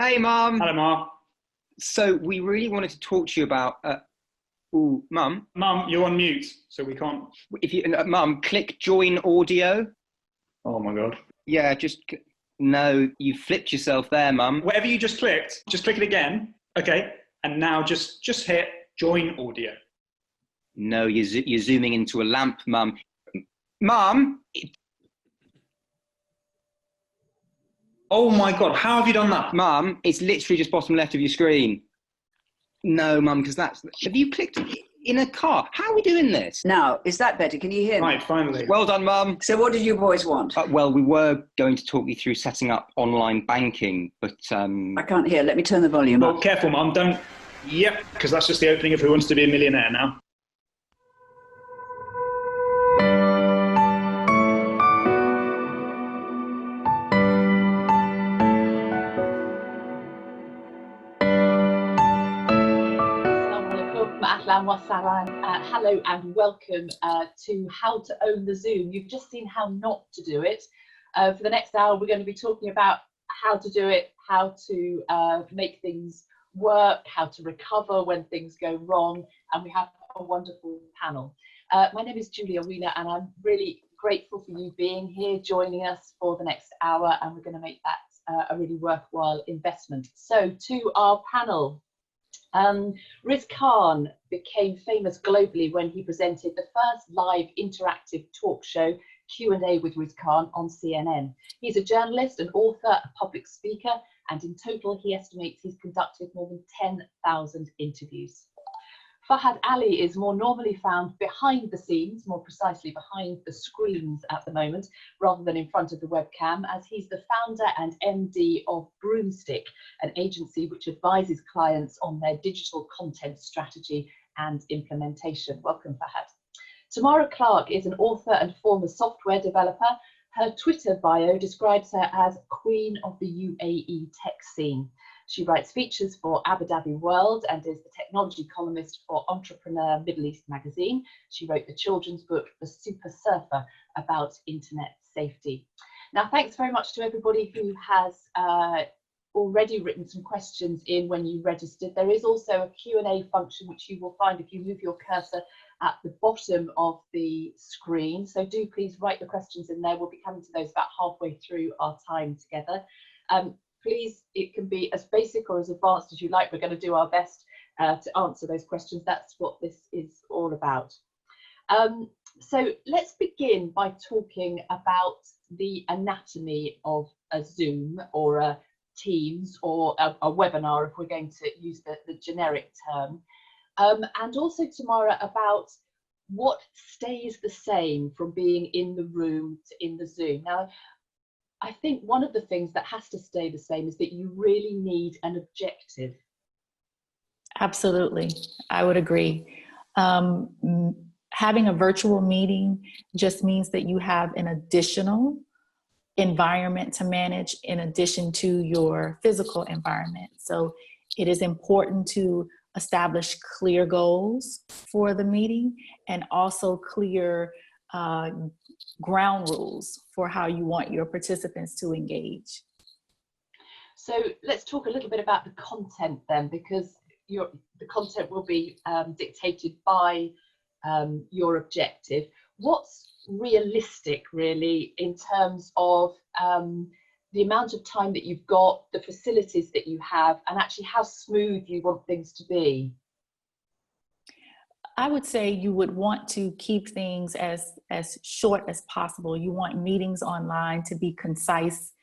Hey, Mum. Hello, Mum. So we really wanted to talk to you about. Ooh, Mum. Mum, you're on mute, so we can't. If you, Mum, click join audio. Oh my God. Yeah, no, you flipped yourself there, Mum. Whatever you just click it again. Okay, and now just hit join audio. No, you're zooming into a lamp, Mum. Mum. Oh my God, how have you done that? Mum, it's literally just bottom left of your screen. No, Mum, because have you clicked in a car? How are we doing this? Now, is that better? Can you hear me? Right, finally. Well done, Mum. So what did you boys want? Well, we were going to talk you through setting up online banking, but... I can't hear. Let me turn the volume Well, up. careful, Mum, don't... Yep, because that's just the opening of Who Wants to Be a Millionaire now. Hello and welcome to How to Own the Zoom. You've just seen how not to do it. For the next hour, we're going to be talking about how to do it, how to make things work, how to recover when things go wrong, and we have a wonderful panel. My name is Julia Wheeler, and I'm really grateful for you being here, joining us for the next hour, and we're going to make that a really worthwhile investment. So to our panel. Riz Khan became famous globally when he presented the first live interactive talk show, Q&A with Riz Khan, on CNN. He's a journalist, an author, a public speaker, and in total he estimates he's conducted more than 10,000 interviews. Fahad Ali is more normally found behind the scenes, more precisely behind the screens at the moment, rather than in front of the webcam, as he's the founder and MD of Broomstick, an agency which advises clients on their digital content strategy and implementation. Welcome, Fahad. Tamara Clarke is an author and former software developer. Her Twitter bio describes her as Queen of the UAE tech scene. She writes features for Abu Dhabi World and is the technology columnist for Entrepreneur Middle East magazine. She wrote the children's book, The Super Surfer, about internet safety. Now, thanks very much to everybody who has already written some questions in when you registered. There is also a Q&A function which you will find if you move your cursor at the bottom of the screen. So do please write the questions in there. We'll be coming to those about halfway through our time together. Please, it can be as basic or as advanced as you like. We're going to do our best to answer those questions. That's what this is all about. So let's begin by talking about the anatomy of a Zoom or a Teams or a webinar, if we're going to use the generic term. And also, Tamara, about what stays the same from being in the room to in the Zoom. Now, I think one of the things that has to stay the same is that you really need an objective. Absolutely, I would agree. Having a virtual meeting just means that you have an additional environment to manage in addition to your physical environment. So it is important to establish clear goals for the meeting and also clear ground rules for how you want your participants to engage. So let's talk a little bit about the content then, because the content will be dictated by your objective. What's realistic really in terms of the amount of time that you've got, the facilities that you have, and actually how smooth you want things to be? I would say you would want to keep things as short as possible. You want meetings online to be concise.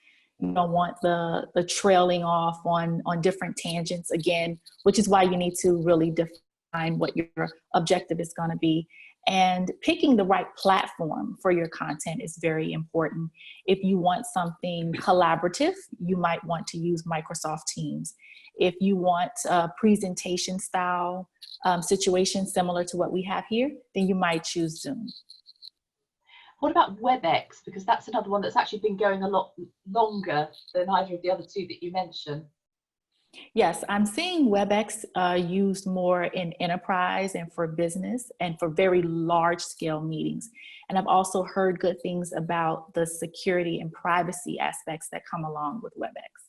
You don't want the trailing off on different tangents again, which is why you need to really define what your objective is going to be. And picking the right platform for your content is very important. If you want something collaborative, you might want to use Microsoft Teams. If you want a presentation style situation similar to what we have here, then you might choose Zoom. What about WebEx? Because that's another one that's actually been going a lot longer than either of the other two that you mentioned. Yes, I'm seeing WebEx used more in enterprise and for business and for very large scale meetings. And I've also heard good things about the security and privacy aspects that come along with WebEx.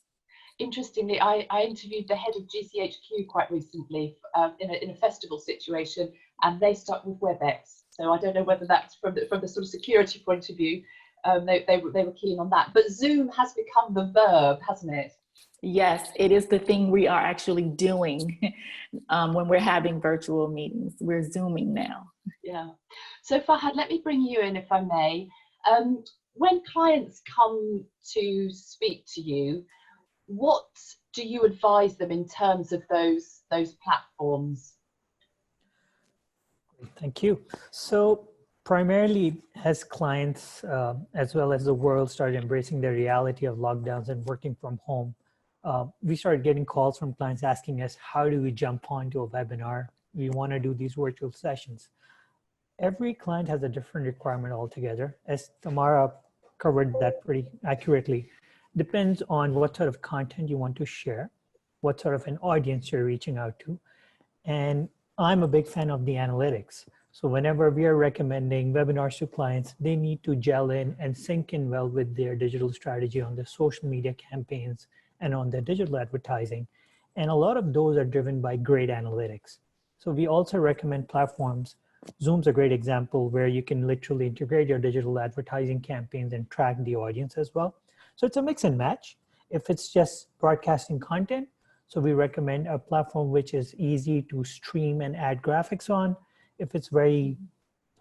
interestingly, I interviewed the head of GCHQ quite recently in a festival situation, and they stuck with WebEx. So I don't know whether that's from the sort of security point of view. They were keen on that. But Zoom has become the verb, hasn't it? Yes, it is the thing we are actually doing when we're having virtual meetings. We're Zooming now. Yeah. So Fahad, let me bring you in, if I may. When clients come to speak to you, what do you advise them in terms of those platforms? Thank you. So primarily as clients, as well as the world started embracing the reality of lockdowns and working from home, we started getting calls from clients asking us, how do we jump onto a webinar? We want to do these virtual sessions. Every client has a different requirement altogether. As Tamara covered that pretty accurately, depends on what sort of content you want to share, what sort of an audience you're reaching out to. And I'm a big fan of the analytics. So whenever we are recommending webinars to clients, they need to gel in and sync in well with their digital strategy on their social media campaigns and on their digital advertising. And a lot of those are driven by great analytics. So we also recommend platforms. Zoom's a great example where you can literally integrate your digital advertising campaigns and track the audience as well. So it's a mix and match. If it's just broadcasting content, so we recommend a platform which is easy to stream and add graphics on. If it's very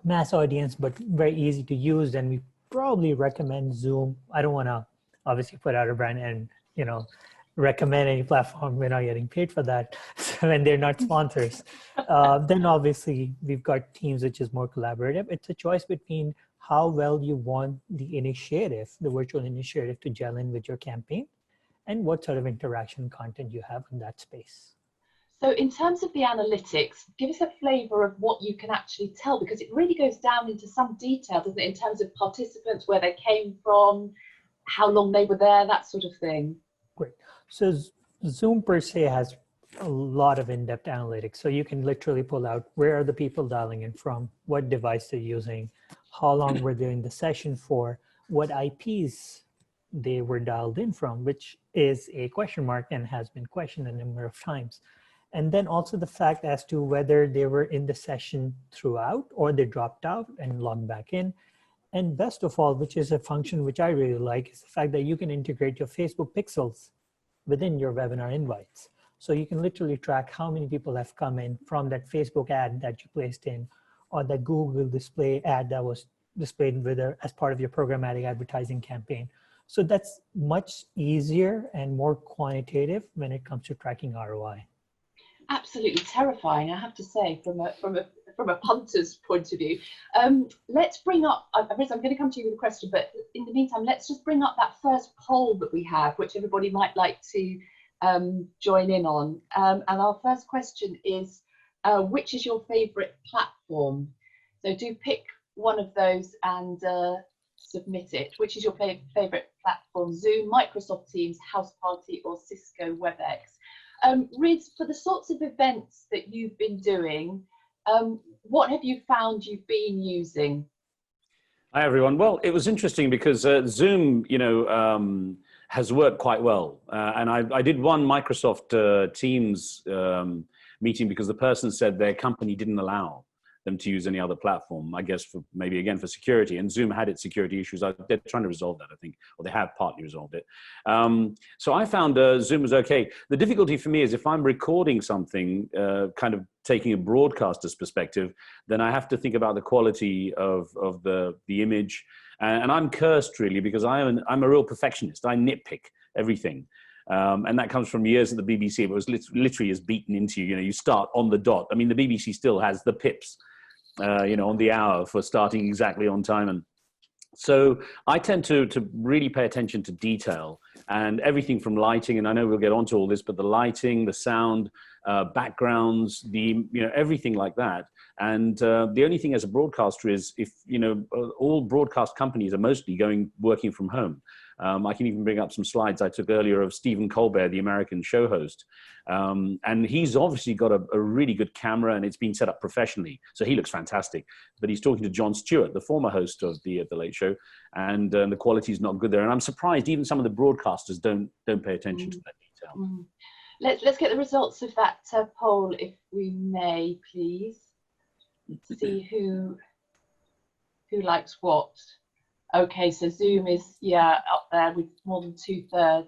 mass audience, but very easy to use, then we probably recommend Zoom. I don't want to obviously put out a brand and, you know, recommend any platform. We're not getting paid for that. So, and they're not sponsors. Then obviously we've got Teams, which is more collaborative. It's a choice between how well you want the initiative, the virtual initiative, to gel in with your campaign, and what sort of interaction content you have in that space. So in terms of the analytics, give us a flavor of what you can actually tell, because it really goes down into some detail, doesn't it, in terms of participants, where they came from, how long they were there, that sort of thing. Great. So Zoom per se has a lot of in-depth analytics. So you can literally pull out where are the people dialing in from, what device they're using, how long were they in the session for, what IPs they were dialed in from, which is a question mark and has been questioned a number of times. And then also the fact as to whether they were in the session throughout or they dropped out and logged back in. And best of all, which is a function which I really like, is the fact that you can integrate your Facebook pixels within your webinar invites. So you can literally track how many people have come in from that Facebook ad that you placed in, or the Google display ad that was displayed with as part of your programmatic advertising campaign. So that's much easier and more quantitative when it comes to tracking ROI. Absolutely terrifying, I have to say, from a punter's point of view. Let's bring up, Riz, I'm going to come to you with a question, but in the meantime, let's just bring up that first poll that we have, which everybody might like to join in on. And our first question is, which is your favourite platform? So do pick one of those and submit it. Which is your favourite platform? Zoom, Microsoft Teams, House Party, or Cisco WebEx? Riz, for the sorts of events that you've been doing, what have you found you've been using? Hi, everyone. Well, it was interesting because Zoom, has worked quite well. And I did one Microsoft Teams meeting because the person said their company didn't allow them to use any other platform, I guess for maybe again for security, and Zoom had its security issues. They're trying to resolve that, I think, or they have partly resolved it. So I found Zoom was okay. The difficulty for me is if I'm recording something, kind of taking a broadcaster's perspective, then I have to think about the quality of the image. And I'm cursed really because I'm a real perfectionist. I nitpick everything. And that comes from years at the BBC. It was literally is beaten into you. You start on the dot. I mean, the BBC still has the pips, on the hour for starting exactly on time. And so I tend to really pay attention to detail and everything from lighting. And I know we'll get onto all this, but the lighting, the sound, backgrounds, everything like that. And the only thing as a broadcaster is if, all broadcast companies are mostly working from home. I can even bring up some slides I took earlier of Stephen Colbert, the American show host. And he's obviously got a really good camera and it's been set up professionally. So he looks fantastic. But he's talking to Jon Stewart, the former host of the Late Show. And the quality is not good there. And I'm surprised even some of the broadcasters don't pay attention to that Let's get the results of that poll, if we may, please. Let's see who likes what. Okay, so Zoom is up there with more than 2/3.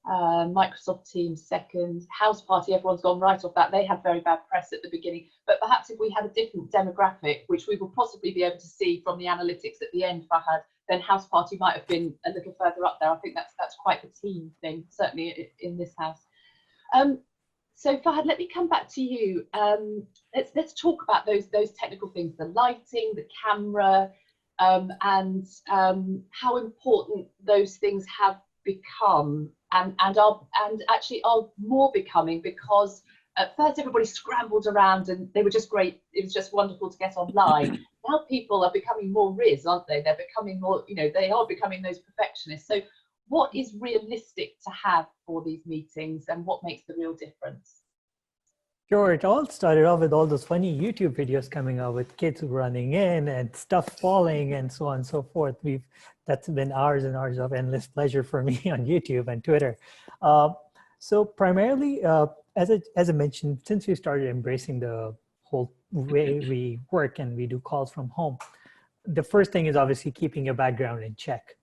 Microsoft Teams second. House Party, everyone's gone right off that. They had very bad press at the beginning, but perhaps if we had a different demographic, which we will possibly be able to see from the analytics at the end, Fahad, then House Party might have been a little further up there. I think that's quite a team thing, certainly in this house. So Fahad, let me come back to you. Let's talk about those technical things, the lighting, the camera, and how important those things have become and actually are more becoming, because at first everybody scrambled around and they were just great. It was just wonderful to get online. Now people are becoming more Riz, aren't they? They're becoming more, they are becoming those perfectionists. So what is realistic to have for these meetings, and what makes the real difference? Sure, it all started off with all those funny YouTube videos coming out with kids running in and stuff falling and so on and so forth. That's been hours and hours of endless pleasure for me on YouTube and Twitter. So primarily, as I mentioned, since we started embracing the whole way we work and we do calls from home, the first thing is obviously keeping your background in check.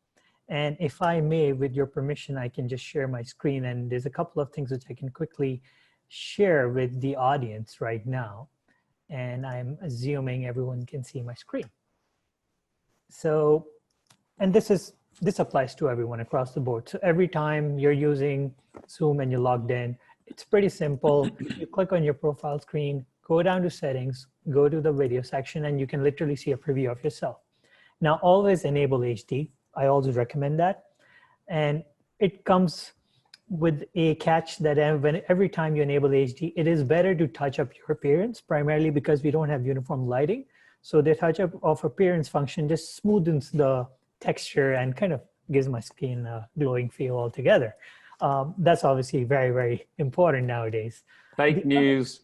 And if I may, with your permission, I can just share my screen, and there's a couple of things which I can quickly share with the audience right now. And I'm assuming everyone can see my screen. So, and this applies to everyone across the board. So every time you're using Zoom and you're logged in, it's pretty simple. You click on your profile screen, go down to settings, go to the video section, and you can literally see a preview of yourself. Now, always enable HD. I always recommend that. And it comes with a catch that every time you enable HD, it is better to touch up your appearance, primarily because we don't have uniform lighting. So the touch up of appearance function just smoothens the texture and kind of gives my skin a glowing feel altogether. That's obviously very, very important nowadays. Fake news.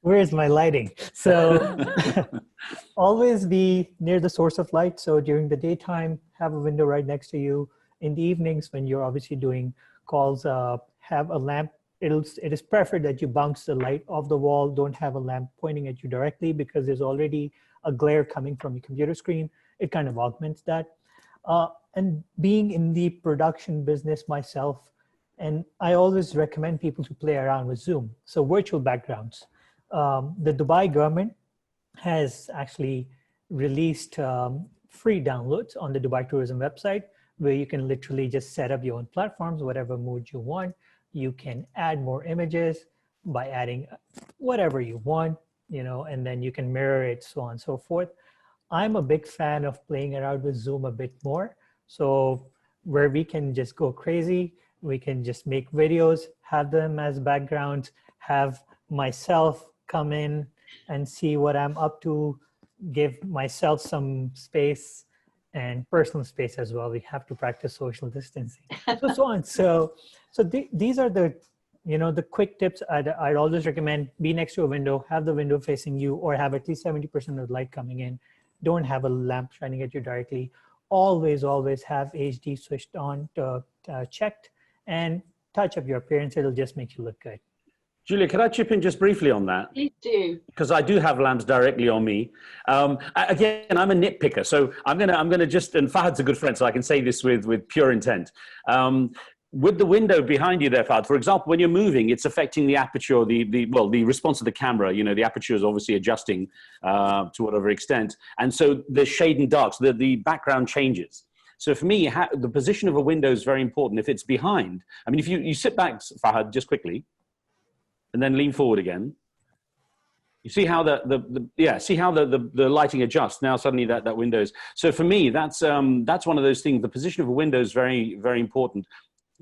Where's my lighting? So always be near the source of light. So during the daytime, have a window right next to you. In the evenings, when you're obviously doing calls, have a lamp. It is preferred that you bounce the light off the wall. Don't have a lamp pointing at you directly, because there's already a glare coming from your computer screen. It kind of augments that. And being in the production business myself, and I always recommend people to play around with Zoom. So virtual backgrounds. The Dubai government has actually released free downloads on the Dubai Tourism website, where you can literally just set up your own platforms, whatever mood you want. You can add more images by adding whatever you want, and then you can mirror it, so on and so forth. I'm a big fan of playing around with Zoom a bit more. So where we can just go crazy, we can just make videos, have them as backgrounds, have myself come in and see what I'm up to, give myself some space and personal space as well. We have to practice social distancing, so on. So these are the, the quick tips. I'd always recommend: be next to a window, have the window facing you, or have at least 70% of the light coming in. Don't have a lamp shining at you directly. Always have HD switched on, checked, and touch up your appearance. It'll just make you look good. Julia, could I chip in just briefly on that? Please do. Because I do have lamps directly on me. Again, I'm a nitpicker, so I'm gonna just, and Fahad's a good friend, so I can say this with pure intent. With the window behind you there, Fahad, for example, when you're moving, it's affecting the aperture, the response of the camera. The aperture is obviously adjusting to whatever extent, and so the shade and dark, so the background changes. So for me, the position of a window is very important. If it's behind, I mean, if you sit back, Fahad, just quickly, and then lean forward again. You see how the lighting adjusts. Now suddenly that window is. So for me, that's one of those things. The position of a window is very, very important.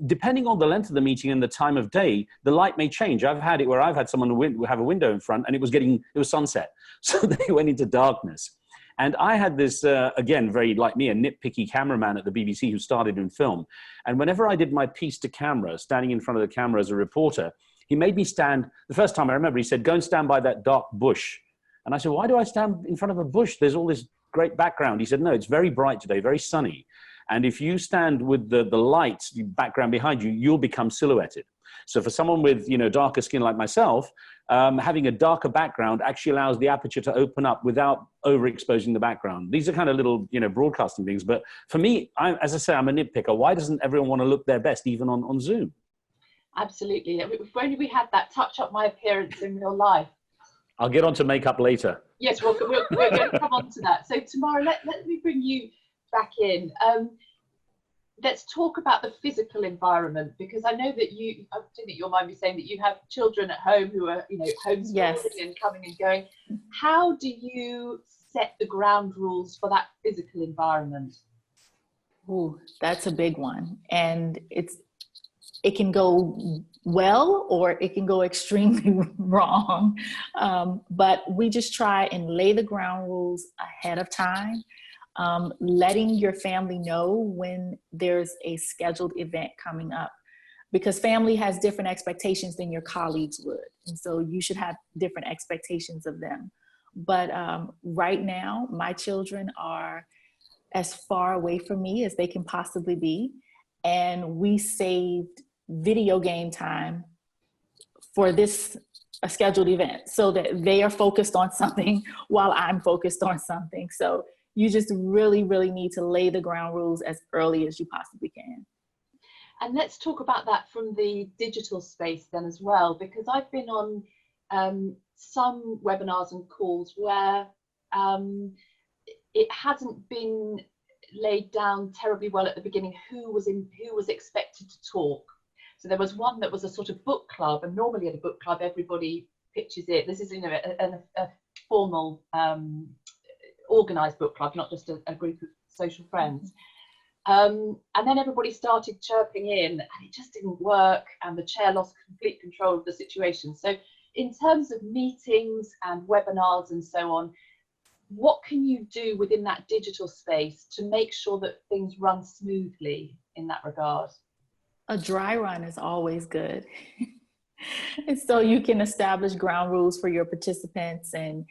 Depending on the length of the meeting and the time of day, the light may change. I've had it where I've had someone have a window in front, and it was sunset, so they went into darkness. And I had this, again, very like me, a nitpicky cameraman at the BBC who started in film. And whenever I did my piece to camera, standing in front of the camera as a reporter, he made me stand. The first time I remember, he said, "Go and stand by that dark bush." And I said, "Why do I stand in front of a bush? There's all this great background." He said, "No, it's very bright today, very sunny." And if you stand with the light background behind you, you'll become silhouetted. So for someone with, darker skin like myself, having a darker background actually allows the aperture to open up without overexposing the background. These are kind of little, broadcasting things. But for me, as I say, I'm a nitpicker. Why doesn't everyone want to look their best, even on Zoom? Absolutely. If only we had that touch up my appearance in real life. I'll get on to makeup later. Yes, we're going to come on to that. So Tamara, let me bring you back in. Let's talk about the physical environment, because I know that I think that you'll mind me saying that you have children at home who are, homeschooling Yes. and coming and going. How do you set the ground rules for that physical environment? Ooh, that's a big one. And it can go well or it can go extremely wrong. But we just try and lay the ground rules ahead of time. Letting your family know when there's a scheduled event coming up, because family has different expectations than your colleagues would. And so you should have different expectations of them. But right now, my children are as far away from me as they can possibly be. And we saved video game time for a scheduled event so that they are focused on something while I'm focused on something. So you just really, really need to lay the ground rules as early as you possibly can. And let's talk about that from the digital space then as well, because I've been on some webinars and calls where it hasn't been laid down terribly well at the beginning who was expected to talk. So there was one that was a sort of book club, and normally at a book club everybody pitches it. This is a formal organised book club, not just a group of social friends. And then everybody started chirping in, and it just didn't work, and the chair lost complete control of the situation. So in terms of meetings and webinars and so on, what can you do within that digital space to make sure that things run smoothly in that regard? A dry run is always good. And so you can establish ground rules for your participants, and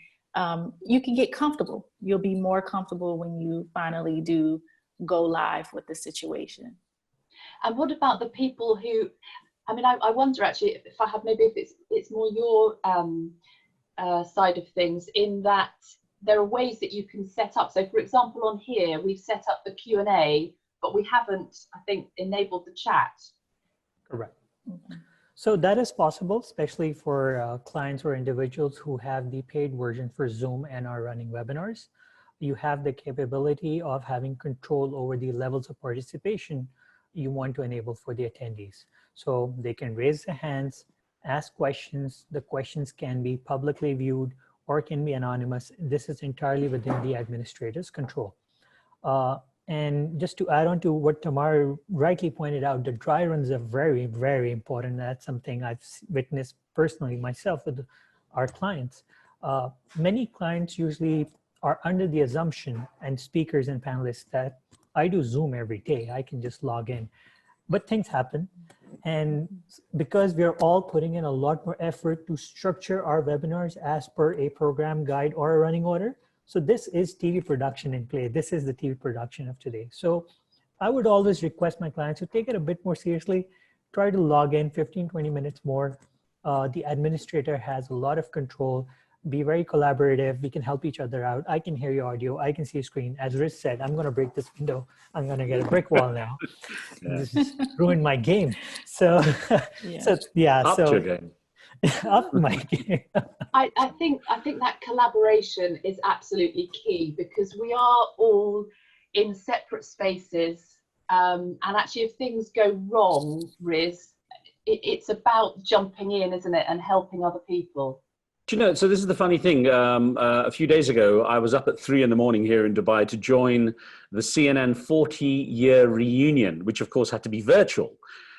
you can get comfortable. You'll be more comfortable when you finally do go live with the situation. And what about the people who, I wonder actually if it's more your side of things, in that there are ways that you can set up. So for example, on here, we've set up the Q&A, but we haven't, I think, enabled the chat. Correct. Mm-hmm. So that is possible, especially for clients or individuals who have the paid version for Zoom and are running webinars. You have the capability of having control over the levels of participation you want to enable for the attendees. So they can raise their hands, ask questions. The questions can be publicly viewed or can be anonymous. This is entirely within the administrator's control. And just to add on to what Tamara rightly pointed out, the dry runs are very, very important. That's something I've witnessed personally myself with our clients. Many clients usually are under the assumption, and speakers and panelists, that I do Zoom every day. I can just log in. But things happen. And because we're all putting in a lot more effort to structure our webinars as per a program guide or a running order, so this is TV production in play. This is the TV production of today. So I would always request my clients to take it a bit more seriously, try to log in 15, 20 minutes more. The administrator has a lot of control, be very collaborative. We can help each other out. I can hear your audio. I can see your screen. As Riz said, I'm gonna break this window. I'm gonna get a brick wall now. Yeah. This has ruined my game. So, yeah. Up to your game. Up my game. I think that collaboration is absolutely key, because we are all in separate spaces, and actually if things go wrong, Riz, it's about jumping in, isn't it, and helping other people. Do you know, so this is the funny thing. A few days ago, I was up at 3 in the morning here in Dubai to join the CNN 40-year reunion, which of course had to be virtual.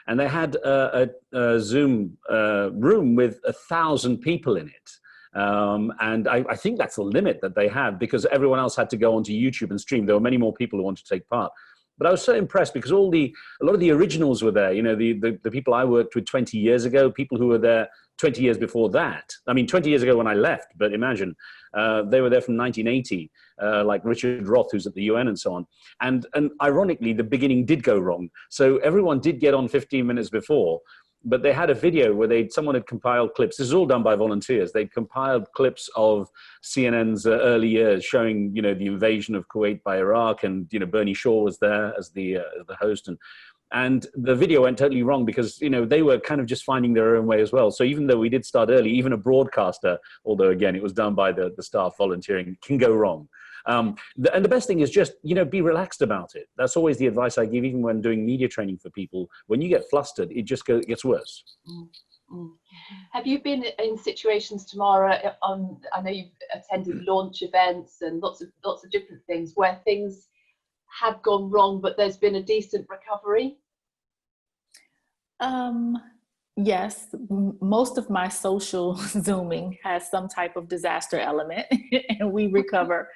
And they had a Zoom room with 1,000 people in it. And I think that's the limit that they have, because everyone else had to go onto YouTube and stream. There were many more people who wanted to take part. But I was so impressed because a lot of the originals were there. You know, the people I worked with 20 years ago, people who were there 20 years before that. I mean, 20 years ago when I left, but imagine, they were there from 1980, like Richard Roth, who's at the UN and so on. And ironically, the beginning did go wrong. So everyone did get on 15 minutes before, but they had a video where someone had compiled clips. This is all done by volunteers. They compiled clips of CNN's early years showing, the invasion of Kuwait by Iraq, and, Bernie Shaw was there as the host. And the video went totally wrong because, they were kind of just finding their own way as well. So even though we did start early, even a broadcaster, although again, it was done by the staff volunteering, can go wrong. And the best thing is just, be relaxed about it. That's always the advice I give, even when doing media training for people. When you get flustered, it just gets worse. Mm-hmm. Have you been in situations, Tamara, I know you've attended launch events and lots of different things where things have gone wrong, but there's been a decent recovery? Yes, most of my social Zooming has some type of disaster element, and we recover.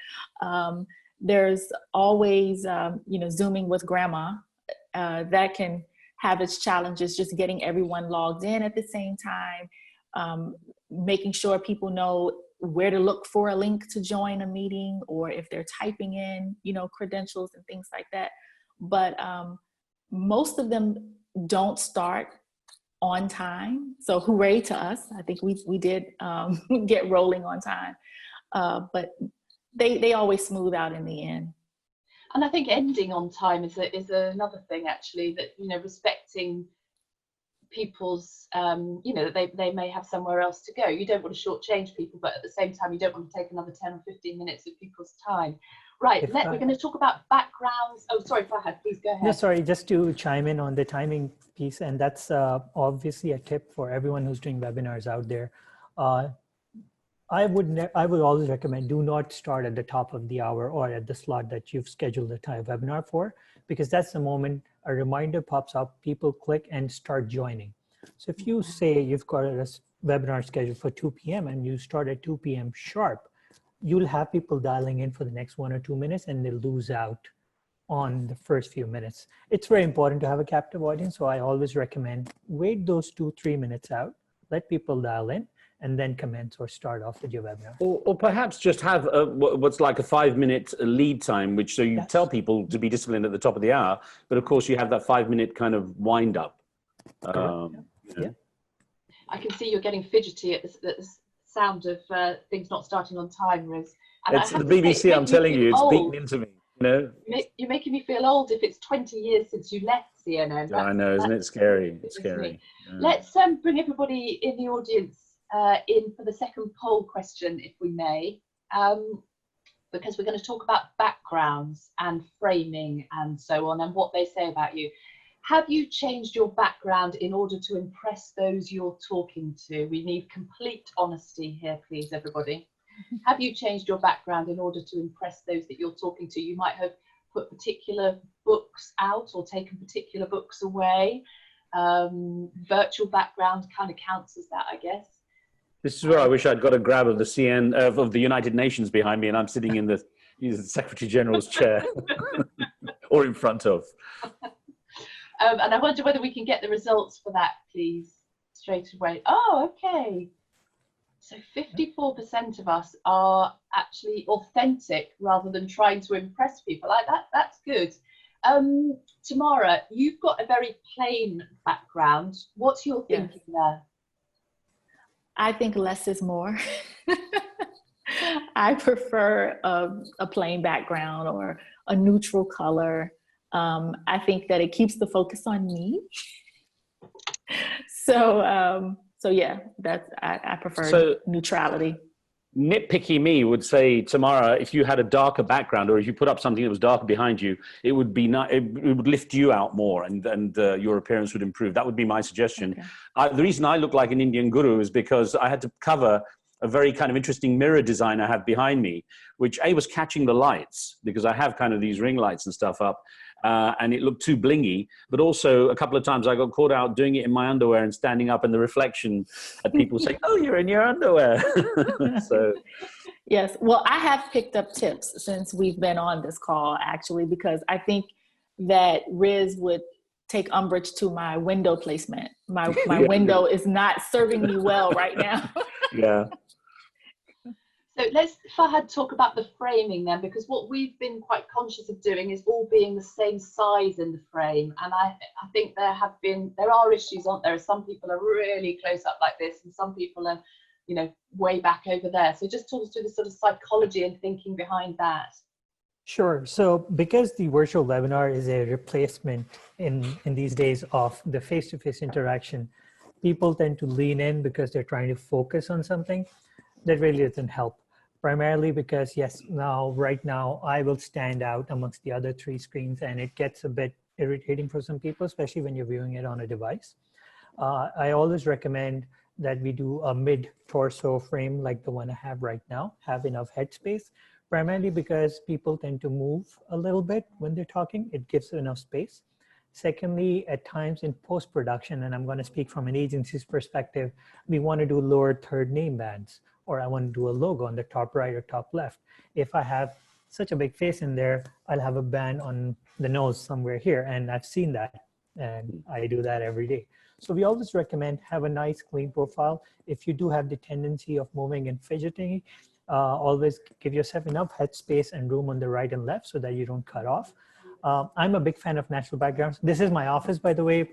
There's always, Zooming with grandma. That can have its challenges, just getting everyone logged in at the same time, making sure people know where to look for a link to join a meeting, or if they're typing in, credentials and things like that. But most of them don't start on time. So hooray to us. I think we did get rolling on time, but they always smooth out in the end. And I think ending on time is another thing, actually, that, respecting people's, they may have somewhere else to go. You don't want to shortchange people, but at the same time, you don't want to take another 10 or 15 minutes of people's time. Right, we're going to talk about backgrounds. Oh, sorry, Fahad, please go ahead. No, sorry, just to chime in on the timing piece, and that's obviously a tip for everyone who's doing webinars out there. I would always recommend do not start at the top of the hour or at the slot that you've scheduled the webinar for, because that's the moment a reminder pops up, people click and start joining. So if you say you've got a webinar scheduled for 2 p.m. and you start at 2 p.m. sharp, you'll have people dialing in for the next 1 or 2 minutes, and they'll lose out on the first few minutes. It's very important to have a captive audience, so I always recommend wait those 2-3 minutes out, let people dial in, and then commence or start off with your webinar. Or perhaps just have what's like a 5-minute lead time, which so you tell people to be disciplined at the top of the hour, but of course you have that 5-minute kind of wind up. Yeah. I can see you're getting fidgety at the sound of things not starting on time, Riz. And it's the BBC, I'm telling you, it's beaten into me. You're making me feel old if it's 20 years since you left CNN. I know, isn't it scary? It's scary. Yeah. Let's bring everybody in the audience in for the second poll question, if we may, because we're going to talk about backgrounds and framing and so on, and what they say about you. Have you changed your background in order to impress those you're talking to? We need complete honesty here, please, everybody. Have you changed your background in order to impress those that you're talking to? You might have put particular books out or taken particular books away. Virtual background kind of counts as that, I guess. This is where I wish I'd got a grab of the CN of the United Nations behind me, and I'm sitting in the Secretary General's chair, or in front of. And I wonder whether we can get the results for that, please, straight away. Oh, okay. So 54% of us are actually authentic rather than trying to impress people. Like that. That's good. Tamara, you've got a very plain background. What's your thinking there? I think less is more. I prefer a plain background or a neutral color. I think that it keeps the focus on me. So yeah, I prefer neutrality. Nitpicky me would say, Tamara, if you had a darker background, or if you put up something that was darker behind you, it would be not. It would lift you out more, and your appearance would improve. That would be my suggestion. Okay. The reason I look like an Indian guru is because I had to cover a very kind of interesting mirror design I have behind me, which was catching the lights, because I have kind of these ring lights and stuff up. And it looked too blingy, but also a couple of times I got caught out doing it in my underwear and standing up, and the reflection had people saying, "Oh, you're in your underwear." So, yes. Well, I have picked up tips since we've been on this call, actually, because I think that Riz would take umbrage to my window placement. My window is not serving me well right now. Yeah. So let's, Fahad, talk about the framing then, because what we've been quite conscious of doing is all being the same size in the frame. And I think there are issues, aren't there? Some people are really close up like this and some people are, you know, way back over there. So just talk us through the sort of psychology and thinking behind that. Sure. So because the virtual webinar is a replacement in these days of the face-to-face interaction, people tend to lean in because they're trying to focus on something. That really doesn't help. Primarily because, yes, right now, I will stand out amongst the other three screens and it gets a bit irritating for some people, especially when you're viewing it on a device. I always recommend that we do a mid-torso frame like the one I have right now, have enough headspace, primarily because people tend to move a little bit when they're talking. It gives enough space. Secondly, at times in post-production, and I'm going to speak from an agency's perspective, we want to do lower third name bands, or I want to do a logo on the top right or top left. If I have such a big face in there, I'll have a band on the nose somewhere here, and I've seen that, and I do that every day. So we always recommend have a nice clean profile. If you do have the tendency of moving and fidgeting, always give yourself enough headspace and room on the right and left so that you don't cut off. I'm a big fan of natural backgrounds. This is my office, by the way.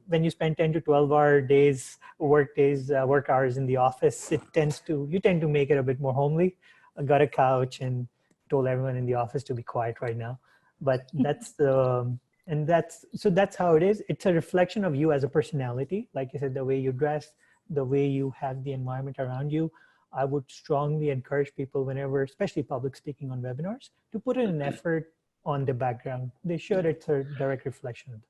When you spend 10 to 12-hour days, work hours in the office, you tend to make it a bit more homely. I got a couch and told everyone in the office to be quiet right now. But that's how it is. It's a reflection of you as a personality. Like I said, the way you dress, the way you have the environment around you. I would strongly encourage people whenever, especially public speaking on webinars, to put in an effort on the background. They should, it's a direct reflection of them.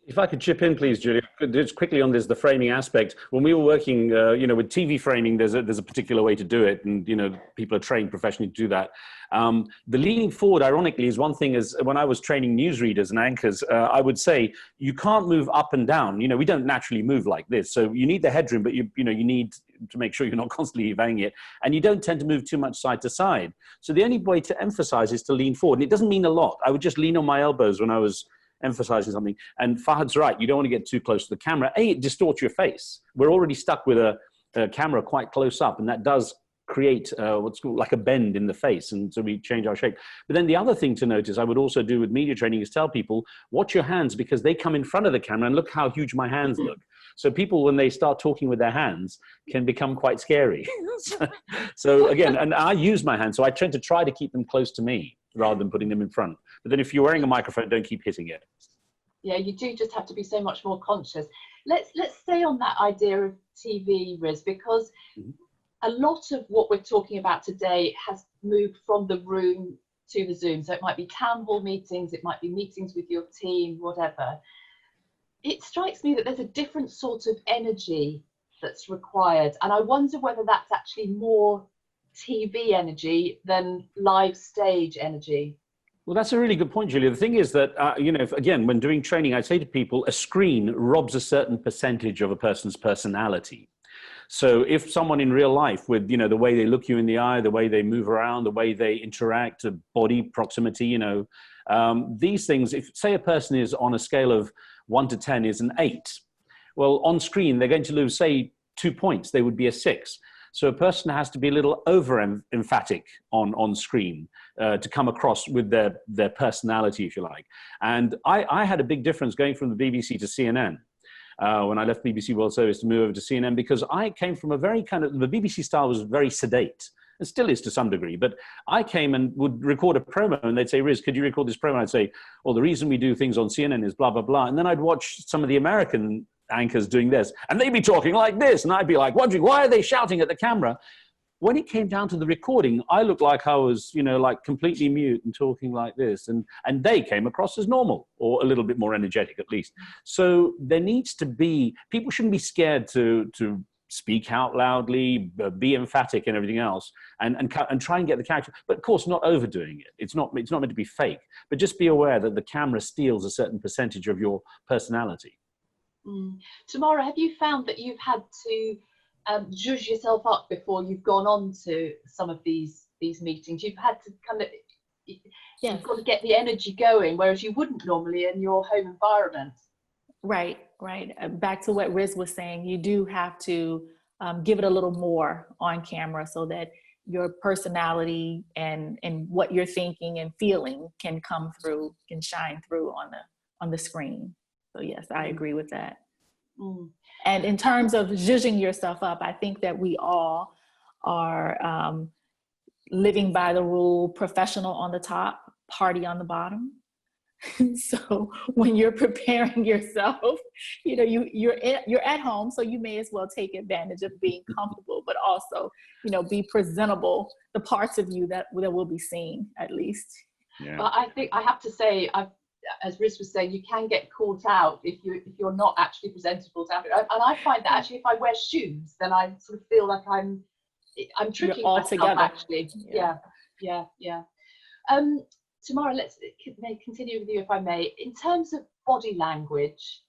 If I could chip in, please, Julia, just quickly on this, the framing aspect. When we were working, with TV framing, there's a particular way to do it, and people are trained professionally to do that. The leaning forward, ironically, is one thing. Is when I was training newsreaders and anchors, I would say you can't move up and down. We don't naturally move like this, so you need the headroom, but you need to make sure you're not constantly banging it, and you don't tend to move too much side to side. So the only way to emphasize is to lean forward, and it doesn't mean a lot. I would just lean on my elbows when I was emphasizing something. And Fahad's right, you don't want to get too close to the camera. It distorts your face. We're already stuck with a camera quite close up, and that does create what's called like a bend in the face, and so we change our shape. But then the other thing to notice, I would also do with media training, is tell people, watch your hands, because they come in front of the camera and look how huge my hands look. So people, when they start talking with their hands, can become quite scary. So again, and I use my hands, so I tend to try to keep them close to me rather than putting them in front. But then if you're wearing a microphone, don't keep hitting it. Yeah, you do just have to be so much more conscious. Let's stay on that idea of TV, Riz, because a lot of what we're talking about today has moved from the room to the Zoom. So it might be town hall meetings, it might be meetings with your team, whatever. It strikes me that there's a different sort of energy that's required. And I wonder whether that's actually more TV energy than live stage energy. Well, that's a really good point, Julia. The thing is that, again, when doing training, I say to people, a screen robs a certain percentage of a person's personality. So if someone in real life, with, the way they look you in the eye, the way they move around, the way they interact, body proximity, these things, if say a person is on a scale of 1 to 10 is an 8, well, on screen, they're going to lose, say, 2 points. They would be a 6. So a person has to be a little over-emphatic on screen to come across with their personality, if you like. And I had a big difference going from the BBC to CNN when I left BBC World Service to move over to CNN, because I came from a very the BBC style was very sedate. It still is to some degree, but I came and would record a promo, and they'd say, Riz, could you record this promo? I'd say, well, the reason we do things on CNN is blah, blah, blah. And then I'd watch some of the American anchors doing this, and they'd be talking like this, and I'd be like wondering, why are they shouting at the camera? When it came down to the recording, I looked like I was, like completely mute and talking like this, and they came across as normal, or a little bit more energetic at least. So there needs to be, people shouldn't be scared to speak out loudly, be emphatic and everything else, and try and get the character, but of course not overdoing it. It's not meant to be fake, but just be aware that the camera steals a certain percentage of your personality. Tamara, have you found that you've had to zhuzh yourself up before you've gone on to some of these meetings? You've had to So you've got to get the energy going, whereas you wouldn't normally in your home environment. Right. Back to what Riz was saying, you do have to give it a little more on camera so that your personality and what you're thinking and feeling can come through, can shine through on the screen. So yes, I agree with that. And in terms of zhuzhing yourself up, I think that we all are living by the rule, professional on the top, party on the bottom. So when you're preparing yourself, you know, you're at home, so you may as well take advantage of being comfortable, but also, you know, be presentable, the parts of you that we'll be seeing at least. Yeah. But I think I have to say, as Riz was saying, you can get caught out if you're not actually presentable to it. And I find that actually if I wear shoes, then I sort of feel like I'm tricking all myself together. Actually. Yeah. Tamara, let's continue with you if I may. In terms of body language,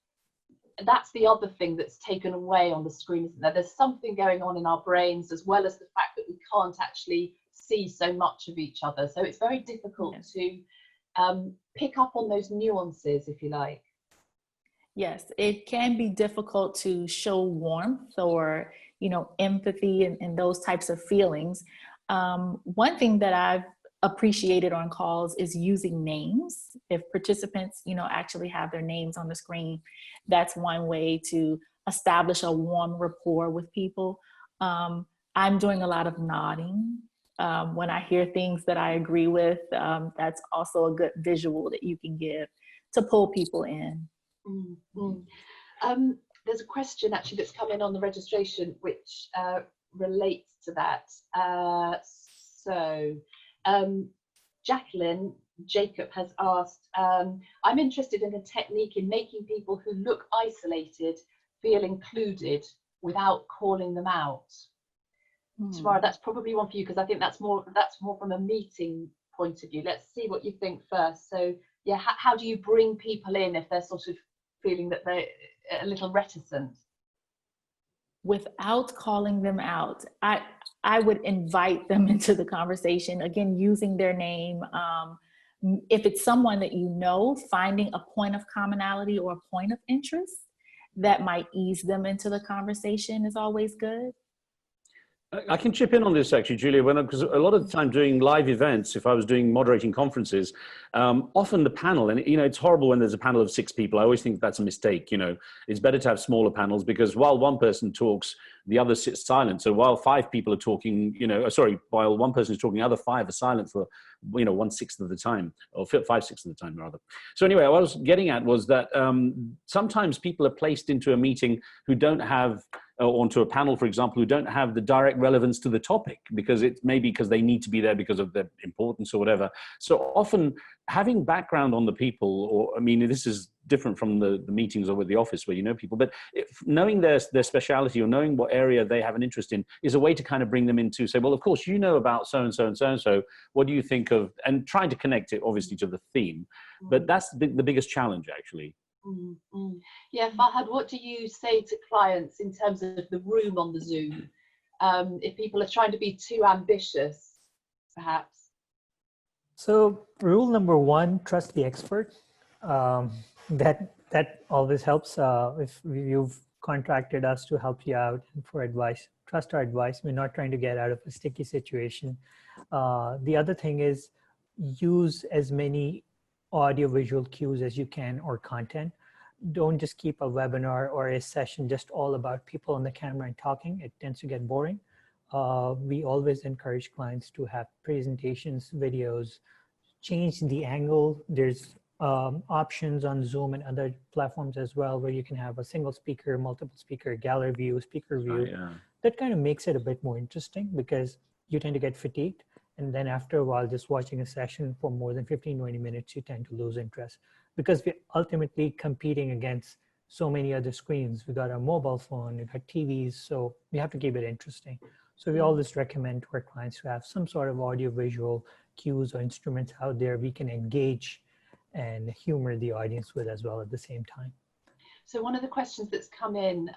that's the other thing that's taken away on the screen, isn't there? There's something going on in our brains, as well as the fact that we can't actually see so much of each other. So it's very difficult to pick up on those nuances, if you like. Yes, it can be difficult to show warmth or, you know, empathy and those types of feelings. One thing that I've appreciated on calls is using names. If participants, you know, actually have their names on the screen, that's one way to establish a warm rapport with people. I'm doing a lot of nodding. When I hear things that I agree with, that's also a good visual that you can give to pull people in. There's a question actually that's come in on the registration which relates to that. Jacqueline Jacob has asked, I'm interested in a technique in making people who look isolated feel included without calling them out. Tamara, that's probably one for you because I think that's more from a meeting point of view. Let's see what you think first. So yeah, how do you bring people in if they're sort of feeling that they're a little reticent? Without calling them out, I would invite them into the conversation, again, using their name. If it's someone that you know, finding a point of commonality or a point of interest that might ease them into the conversation is always good. I can chip in on this actually, Julia, because a lot of the time doing live events, if I was doing moderating conferences, often the panel, and you know, it's horrible when there's a panel of 6 people. I always think that's a mistake. You know, it's better to have smaller panels because while one person talks, the other sits silent. So while 5 people are talking, you know, while one person is talking, the other 5 are silent for, you know, 1/6 of the time, or 5/6 of the time rather. So anyway, what I was getting at was that sometimes people are placed into a meeting who don't have, or onto a panel, for example, who don't have the direct relevance to the topic because it may be because they need to be there because of their importance or whatever. So often having background on the people, or I mean, this is different from the meetings over at the office where you know people, but knowing their speciality or knowing what area they have an interest in is a way to kind of bring them into say, well, of course, you know about so-and-so and so-and-so. What do you think of, and trying to connect it obviously to the theme, but that's the biggest challenge actually. Yeah, Fahad, what do you say to clients in terms of the room on the Zoom? If people are trying to be too ambitious, perhaps? So rule number 1, trust the expert. That always helps. If you've contracted us to help you out for advice, trust our advice. We're not trying to get out of a sticky situation. The other thing is use as many audio-visual cues as you can or content. Don't just keep a webinar or a session just all about people on the camera and talking. It tends to get boring. We always encourage clients to have presentations, videos, change the angle. There's options on Zoom and other platforms as well where you can have a single speaker, multiple speaker, gallery view, speaker view. That kind of makes it a bit more interesting because you tend to get fatigued. And then after a while, just watching a session for more than 15-20 minutes, you tend to lose interest because we're ultimately competing against so many other screens. We got our mobile phone, we got TVs, so we have to keep it interesting. So we always recommend to our clients to have some sort of audio-visual cues or instruments out there we can engage and humor the audience with as well at the same time. So one of the questions that's come in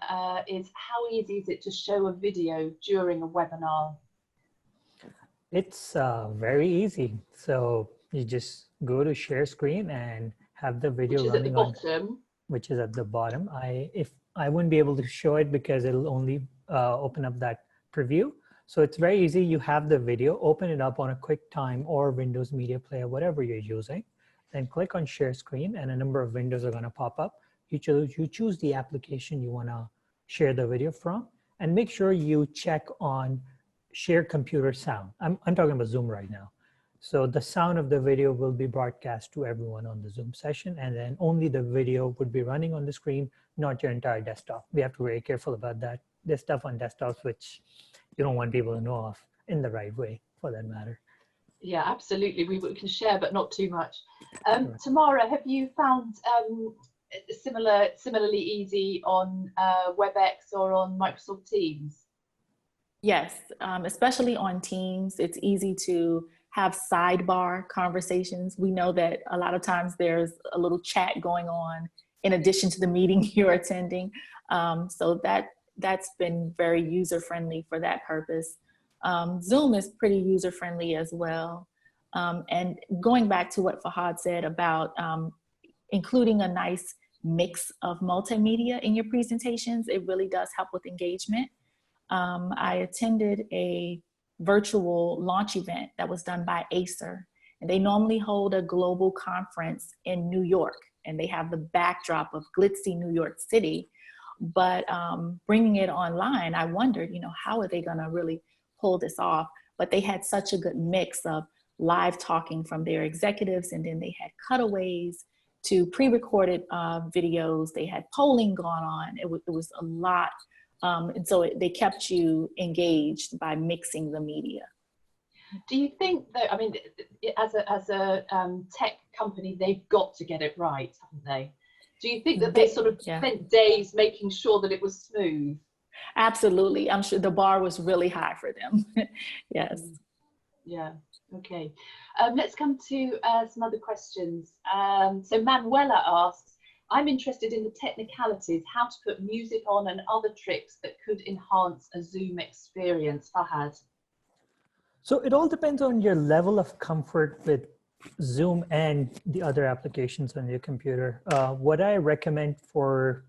is how easy is it to show a video during a webinar? It's very easy. So You just go to share screen and have the video Which is at the running on, bottom. which is at the bottom. I wouldn't be able to show it because it'll only open up that preview. So it's very easy. You have the video, open it up on a QuickTime or Windows Media Player, whatever you're using. Then click on share screen and a number of windows are going to pop up. You choose the application you want to share the video from, and make sure you check on share computer sound. I'm talking about Zoom right now. So the sound of the video will be broadcast to everyone on the Zoom session, and then only the video would be running on the screen, not your entire desktop. We have to be very careful about that. There's stuff on desktops which you don't want people to know of in the right way, for that matter. Yeah, absolutely. We can share, but not too much. Tamara, have you found similarly easy on WebEx or on Microsoft Teams? Yes, especially on Teams, it's easy to have sidebar conversations. We know that a lot of times there's a little chat going on in addition to the meeting you're attending. So that's been very user-friendly for that purpose. Zoom is pretty user-friendly as well. And going back to what Fahad said about including a nice mix of multimedia in your presentations, it really does help with engagement. I attended a virtual launch event that was done by Acer, and they normally hold a global conference in New York, and they have the backdrop of glitzy New York City. But bringing it online, I wondered, how are they going to really pull this off? But they had such a good mix of live talking from their executives, and then they had cutaways to pre-recorded videos. They had polling going on. It was a lot. And so they kept you engaged by mixing the media. Do you think that, I mean, as a tech company, they've got to get it right, haven't they? Do you think that they sort of spent days making sure that it was smooth? Absolutely. I'm sure the bar was really high for them. Yes. Yeah. Okay. Let's come to some other questions. So Manuela asks, I'm interested in the technicalities, how to put music on and other tricks that could enhance a Zoom experience. Fahad. So it all depends on your level of comfort with Zoom and the other applications on your computer. What I recommend for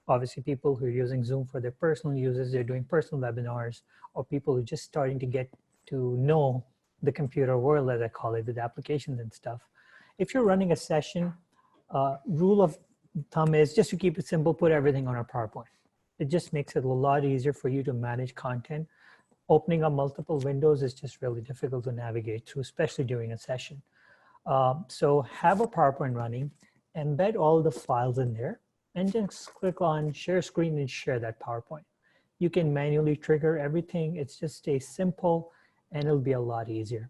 obviously people who are using Zoom for their personal uses, they're doing personal webinars, or people who are just starting to get to know the computer world, as I call it, with applications and stuff. If you're running a session, rule of thumb is just to keep it simple, put everything on a PowerPoint. It just makes it a lot easier for you to manage content. Opening up multiple windows is just really difficult to navigate through, especially during a session. So have a PowerPoint running, embed all the files in there, and just click on share screen and share that PowerPoint. You can manually trigger everything. It just stays simple and it'll be a lot easier.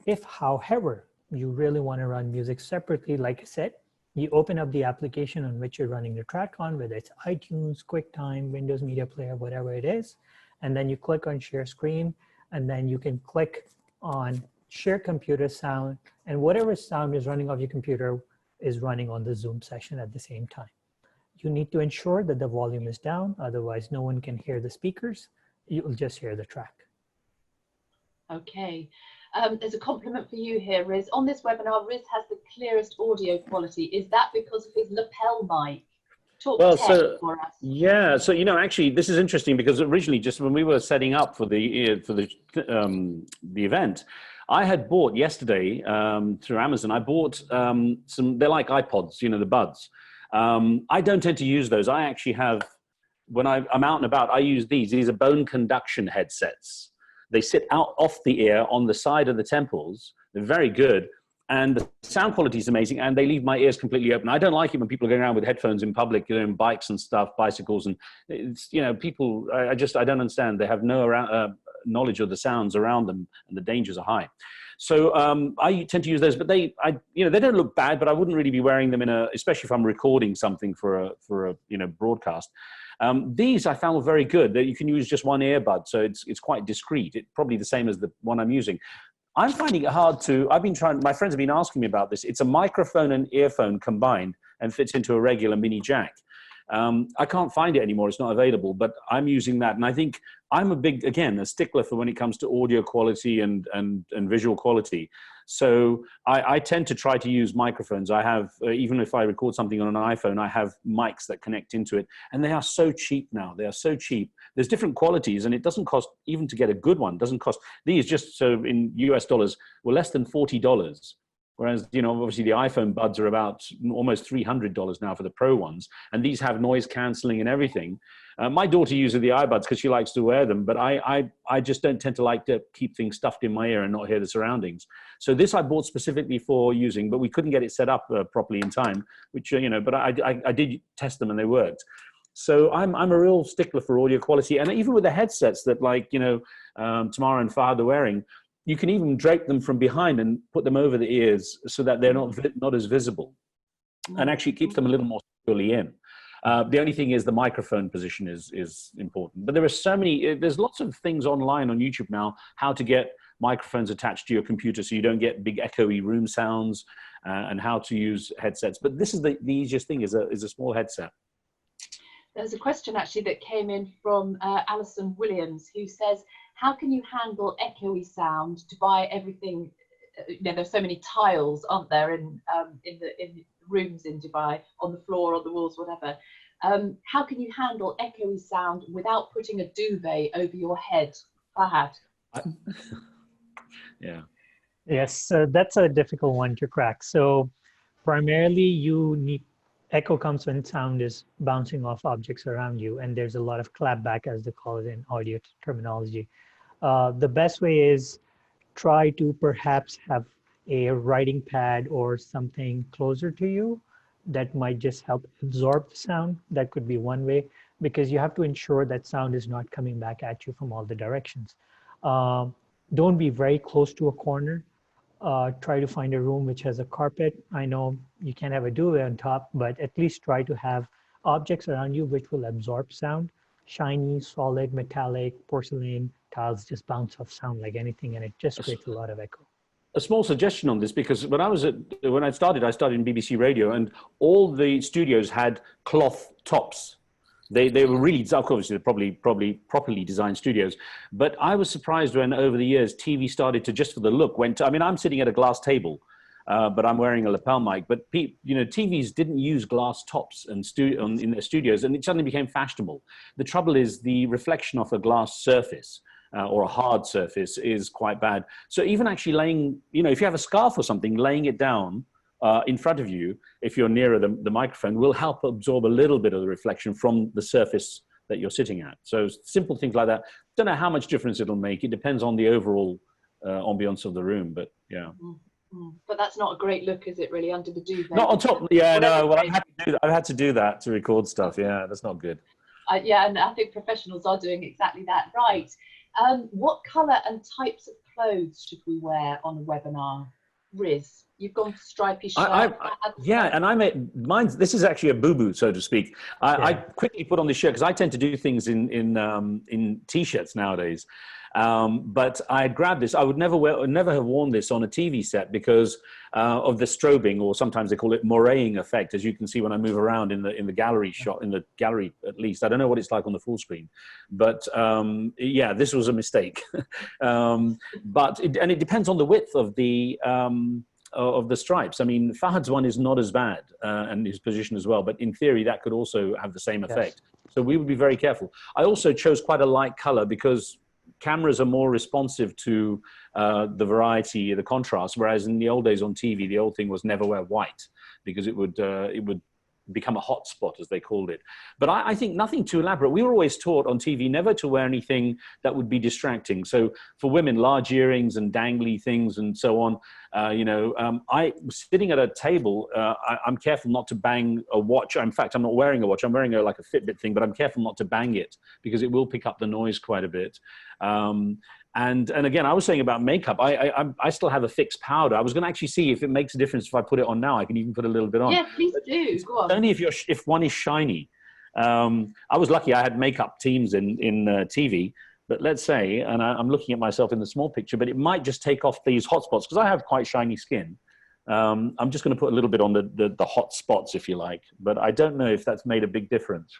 If, however, you really want to run music separately, like I said, you open up the application on which you're running the track on, whether it's iTunes, QuickTime, Windows Media Player, whatever it is, and then you click on share screen, and then you can click on share computer sound, and whatever sound is running off your computer is running on the Zoom session at the same time. You need to ensure that the volume is down, otherwise no one can hear the speakers. You'll just hear the track. Okay. There's a compliment for you here, Riz. On this webinar, Riz has the clearest audio quality. Is that because of his lapel mic? Talk tech for us. Yeah, so actually, this is interesting because originally, just when we were setting up for the event, I had bought yesterday through Amazon. I bought some. They're like iPods, the buds. I don't tend to use those. I actually have, when I'm out and about, I use these. These are bone conduction headsets. They sit out off the ear on the side of the temples. They're very good. And the sound quality is amazing. And they leave my ears completely open. I don't like it when people are going around with headphones in public, in bikes and stuff, bicycles. And it's, people, I don't understand. They have no knowledge of the sounds around them, and the dangers are high. So I tend to use those, but they don't look bad, but I wouldn't really be wearing them especially if I'm recording something for a broadcast. These I found were very good. That you can use just one earbud, so it's quite discreet. It's probably the same as the one I'm using. I'm finding it hard to. My friends have been asking me about this. It's a microphone and earphone combined and fits into a regular mini jack. I can't find it anymore. It's not available, but I'm using that. And I think I'm a stickler for when it comes to audio quality and visual quality. So I tend to try to use microphones. I have, even if I record something on an iPhone, I have mics that connect into it. And they are so cheap now. They are so cheap. There's different qualities, and it doesn't cost, even to get a good one, doesn't cost, these just so in US dollars, were less than $40. Whereas, you know, obviously the iPhone buds are about almost $300 now for the Pro ones. And these have noise cancelling and everything. My daughter uses the iBuds because she likes to wear them, but I just don't tend to like to keep things stuffed in my ear and not hear the surroundings. So this I bought specifically for using, but we couldn't get it set up properly in time, which, you know, but I did test them and they worked. So I'm a real stickler for audio quality. And even with the headsets that, like, you know, Tamara and Fahad are wearing, you can even drape them from behind and put them over the ears so that they're not as visible, and actually keeps them a little more securely in. The only thing is the microphone position is important. But there are so many, there's lots of things online on YouTube now, how to get microphones attached to your computer so you don't get big echoey room sounds, and how to use headsets. But this is the easiest thing, is a small headset. There's a question actually that came in from Alison Williams, who says, how can you handle echoey sound to buy everything? You know, there's so many tiles, aren't there, in rooms in Dubai, on the floor, on the walls, whatever. How can you handle echoey sound without putting a duvet over your head? Fahad. Yeah. Yes, that's a difficult one to crack. So primarily you need, echo comes when sound is bouncing off objects around you, and there's a lot of clapback, as they call it in audio terminology. The best way is try to perhaps have a writing pad or something closer to you that might just help absorb the sound. That could be one way, because you have to ensure that sound is not coming back at you from all the directions. Don't be very close to a corner. Try to find a room which has a carpet. I know you can't have a duvet on top, but at least try to have objects around you which will absorb sound. Shiny, solid, metallic, porcelain tiles just bounce off sound like anything, and it just creates a lot of echo. A small suggestion on this, because when I started in BBC Radio, and all the studios had cloth tops. They were really, obviously they're probably properly designed studios, but I was surprised when over the years TV started to, just for the look, went to, I mean, I'm sitting at a glass table, but I'm wearing a lapel mic, but you know, TVs didn't use glass tops in their studios, and it suddenly became fashionable. The trouble is the reflection off a glass surface or a hard surface is quite bad. So even actually laying, you know, if you have a scarf or something, laying it down in front of you, if you're nearer the microphone, will help absorb a little bit of the reflection from the surface that you're sitting at. So simple things like that. Don't know how much difference it'll make. It depends on the overall ambience of the room, but yeah. But that's not a great look, is it, really, under the duvet? Not on top. Yeah, no. Well, I've had to do that to record stuff. Yeah, that's not good. Yeah, and I think professionals are doing exactly that. Right. What colour and types of clothes should we wear on a webinar? Riz, you've gone for stripy shirt. Yeah, and I made mine. This is actually a boo-boo, so to speak. I quickly put on this shirt because I tend to do things in t-shirts nowadays. But I grabbed this. I would never have worn this on a TV set because of the strobing, or sometimes they call it moraying effect, as you can see when I move around in the gallery shot, in the gallery at least. I don't know what it's like on the full screen, but yeah, this was a mistake. But it depends on the width of the stripes. I mean, Fahad's one is not as bad, and his position as well, but in theory that could also have the same effect. Yes. So we would be very careful. I also chose quite a light color because cameras are more responsive to the variety, the contrast, whereas in the old days on TV, the old thing was never wear white because it would become a hot spot, as they called it. But I think nothing too elaborate. We were always taught on TV never to wear anything that would be distracting. So for women, large earrings and dangly things and so on. I was sitting at a table. I'm careful not to bang a watch. In fact, I'm not wearing a watch. I'm wearing like a Fitbit thing, but I'm careful not to bang it because it will pick up the noise quite a bit. And again, I was saying about makeup, I still have a fixed powder. I was going to actually see if it makes a difference if I put it on now. I can even put a little bit on. Yeah, please do. Go on. Only if one is shiny. I was lucky I had makeup teams in TV, but let's say, and I'm looking at myself in the small picture, but it might just take off these hot spots because I have quite shiny skin. I'm just going to put a little bit on the hot spots, if you like, but I don't know if that's made a big difference.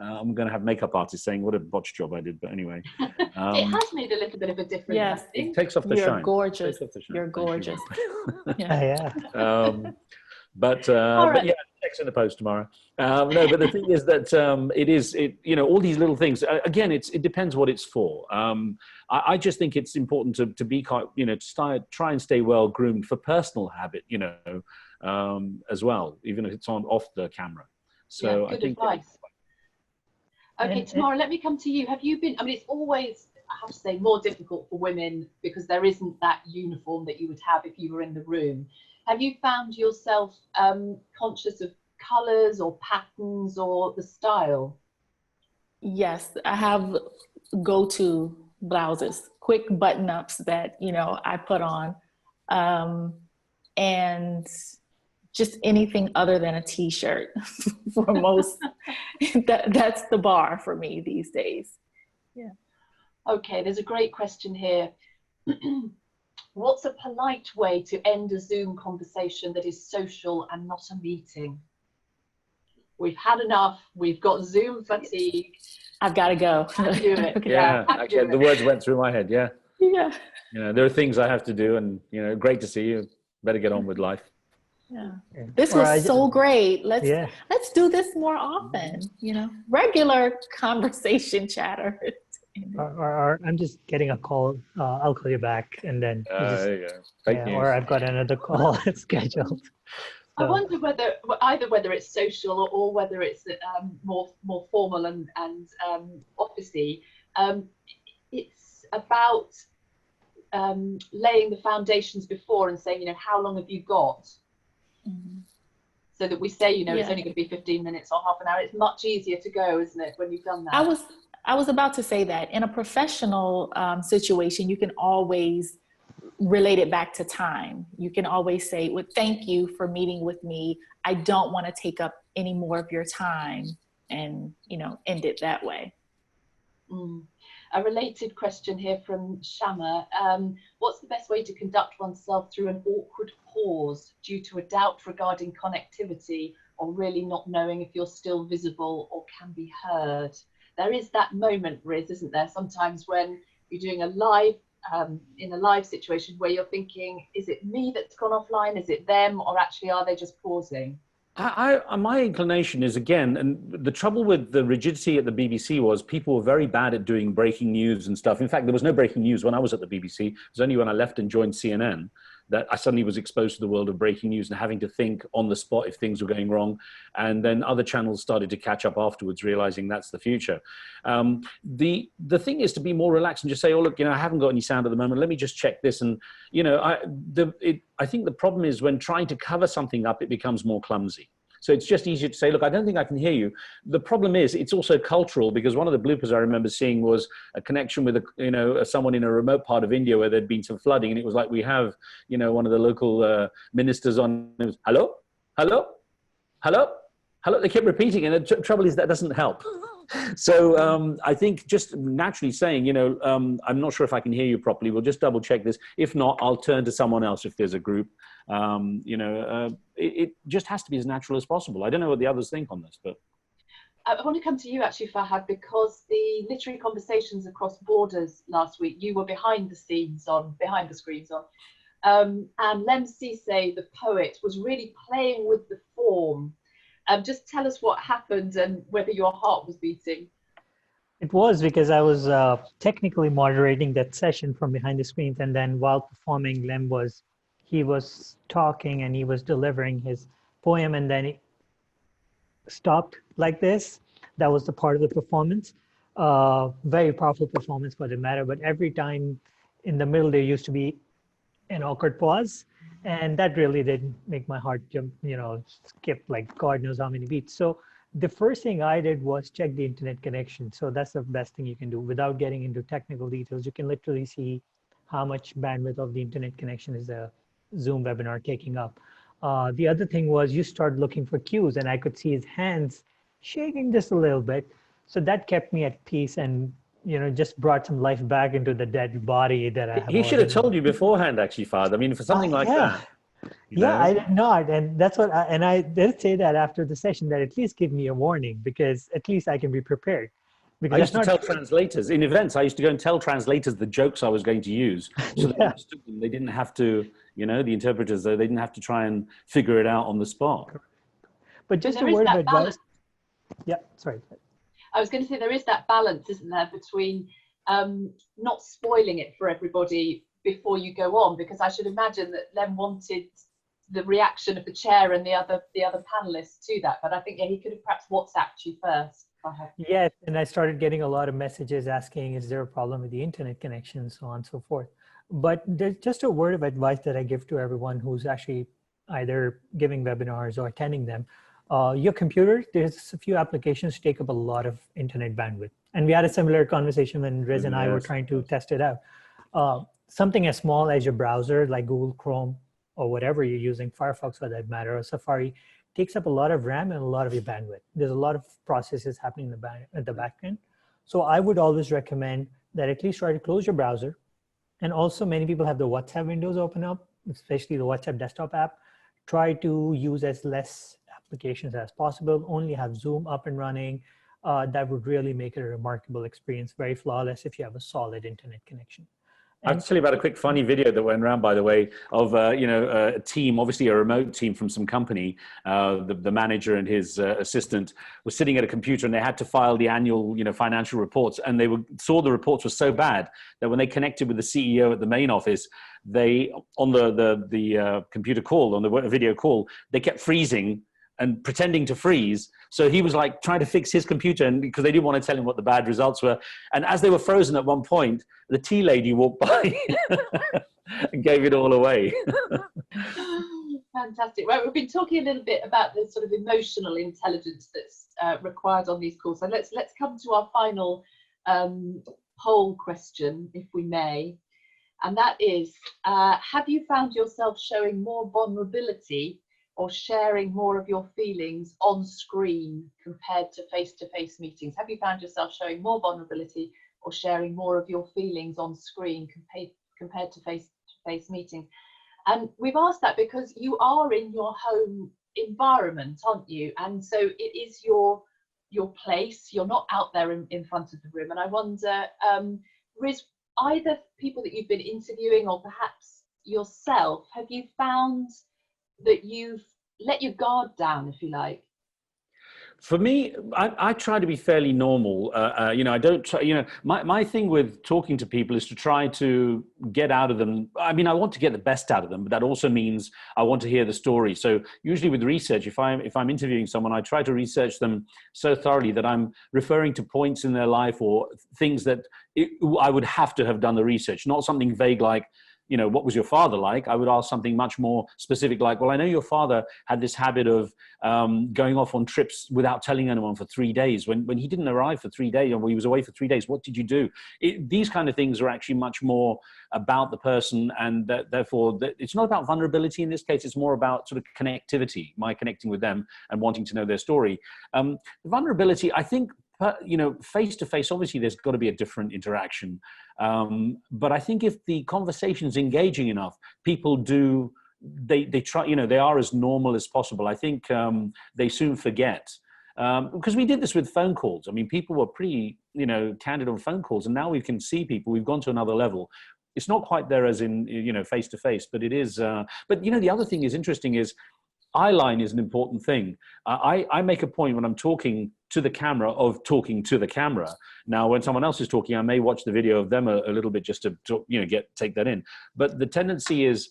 I'm going to have makeup artists saying what a botch job I did. But anyway, it has made a little bit of a difference. Yes, it takes off the you're shine. gorgeous. Takes off the shine. You're gorgeous. Yeah. But right. yeah, checks in the post tomorrow. No, but the thing is that all these little things. Again, it depends what it's for. I just think it's important to be quite, to try and stay well groomed for personal habit, as well, even if it's off the camera. So good I think. Advice. Okay, Tamara, let me come to you. Have you been? I mean, it's always, I have to say, more difficult for women because there isn't that uniform that you would have if you were in the room. Have you found yourself conscious of colours or patterns or the style? Yes, I have go-to blouses, quick button-ups that I put on, and just anything other than a t-shirt for most. That's the bar for me these days. Yeah. Okay, there's a great question here. What's a polite way to end a Zoom conversation that is social and not a meeting? We've had enough. We've got Zoom fatigue. I've got to go. Do it. Yeah, actually, the words went through my head. Yeah. Yeah. There are things I have to do, and great to see you. Better get on with life. Yeah. This was so great. Let's do this more often. Regular conversation chatter. Or I'm just getting a call. I'll call you back, and then there you go. Fake news. Or I've got another call scheduled. I wonder whether it's social or whether it's more formal and officey. It's about laying the foundations before and saying, how long have you got? Mm-hmm. So that we say, it's only going to be 15 minutes or half an hour. It's much easier to go, isn't it, when you've done that? I was about to say that in a professional situation, you can always relate it back to time. You can always say, well, thank you for meeting with me. I don't want to take up any more of your time, and, end it that way. A related question here from Shama. What's the best way to conduct oneself through an awkward pause due to a doubt regarding connectivity or really not knowing if you're still visible or can be heard? There is that moment, Riz, isn't there? Sometimes when you're doing a live, in a live situation where you're thinking, is it me that's gone offline? Is it them? Or actually, are they just pausing? My inclination is, again, and the trouble with the rigidity at the BBC was people were very bad at doing breaking news and stuff. In fact, there was no breaking news when I was at the BBC. It was only when I left and joined CNN that I suddenly was exposed to the world of breaking news and having to think on the spot if things were going wrong. And then other channels started to catch up afterwards, realizing that's the future. The thing is to be more relaxed and just say, oh, look, I haven't got any sound at the moment. Let me just check this. And, I think the problem is when trying to cover something up, it becomes more clumsy. So it's just easier to say, look, I don't think I can hear you. The problem is it's also cultural, because one of the bloopers I remember seeing was a connection with someone in a remote part of India where there'd been some flooding. And it was like, we have, one of the local ministers on, it was, hello, hello, hello, hello. They kept repeating. And the trouble is that doesn't help. So I think just naturally saying, I'm not sure if I can hear you properly. We'll just double check this. If not, I'll turn to someone else if there's a group. It just has to be as natural as possible. I don't know what the others think on this, but. I want to come to you actually, Fahad, because the Literary Conversations Across Borders last week, you were behind the screens on, and Lem Cisse, the poet, was really playing with the form. Just tell us what happened and whether your heart was beating. It was because I was technically moderating that session from behind the screens, and then while performing, Lem was talking and he was delivering his poem, and then it stopped like this. That was the part of the performance. Very powerful performance for the matter, but every time in the middle there used to be an awkward pause, and that really did make my heart jump, skip like God knows how many beats. So the first thing I did was check the internet connection. So that's the best thing you can do without getting into technical details. You can literally see how much bandwidth of the internet connection is a Zoom webinar taking up. The other thing was you start looking for cues, and I could see his hands shaking just a little bit. So that kept me at peace and, just brought some life back into the dead body that I have. He should have told you beforehand, actually, Fahad. I mean, for something like that. Yeah, I did not. And that's what I did say that after the session, that at least give me a warning, because at least I can be prepared. Because I used to tell translators in events. I used to go and tell translators the jokes I was going to use, so they understood them. They didn't have to, the interpreters, they didn't have to try and figure it out on the spot. But just a word of advice. Yeah, sorry. I was going to say there is that balance, isn't there, between not spoiling it for everybody before you go on, because I should imagine that Len wanted the reaction of the chair and the other panelists to that. But I think he could have perhaps WhatsApped you first. Yes, and I started getting a lot of messages asking, is there a problem with the internet connection, so on and so forth. But there's just a word of advice that I give to everyone who's actually either giving webinars or attending them. Your computer, there's a few applications take up a lot of internet bandwidth. And we had a similar conversation when Riz and I were trying to test it out. Something as small as your browser, like Google Chrome or whatever you're using, Firefox for that matter, or Safari, takes up a lot of RAM and a lot of your bandwidth. There's a lot of processes happening at the back end. So I would always recommend that at least try to close your browser. And also many people have the WhatsApp windows open up, especially the WhatsApp desktop app. Try to use as less applications as possible, only have Zoom up and running. That would really make it a remarkable experience, very flawless if you have a solid internet connection. I'll tell you about a quick funny video that went around, by the way, of a team, obviously a remote team from some company. The manager and his assistant were sitting at a computer, and they had to file the annual financial reports. And they saw the reports were so bad that when they connected with the CEO at the main office, they on the computer call, on the video call, they kept freezing and pretending to freeze. So he was like trying to fix his computer, and because they didn't want to tell him what the bad results were. And as they were frozen at one point, the tea lady walked by and gave it all away. Fantastic. Right, we've been talking a little bit about the sort of emotional intelligence that's required on these calls. So let's come to our final poll question, if we may. And that is, have you found yourself showing more vulnerability or sharing more of your feelings on screen compared to face-to-face meetings? Have you found yourself showing more vulnerability or sharing more of your feelings on screen compared to face-to-face meetings? And we've asked that because you are in your home environment, aren't you? And so it is your place. You're not out there in front of the room. And I wonder, Riz, either people that you've been interviewing or perhaps yourself, have you found that you've let your guard down, if you like? For me, I try to be fairly normal. I don't try, my thing with talking to people is to try to get out of them. I mean, I want to get the best out of them, but that also means I want to hear the story. So usually with research, if I'm interviewing someone, I try to research them so thoroughly that I'm referring to points in their life or things that I would have to have done the research, not something vague like, what was your father like? I would ask something much more specific, like, well, I know your father had this habit of going off on trips without telling anyone for 3 days. When he didn't arrive for 3 days, or he was away for 3 days, what did you do? These kind of things are actually much more about the person, and therefore it's not about vulnerability in this case. It's more about sort of connectivity, my connecting with them and wanting to know their story. Vulnerability, I think, face-to-face, obviously there's got to be a different interaction. But I think if the conversation's engaging enough, people they try, they are as normal as possible. I think they soon forget. Because we did this with phone calls. I mean, people were pretty, candid on phone calls, and now we can see people. We've gone to another level. It's not quite there as in, face-to-face, but it is. But, the other thing is interesting is, eye line is an important thing. I make a point when I'm talking to the camera of talking to the camera. Now, when someone else is talking, I may watch the video of them a little bit just to take that in. But the tendency is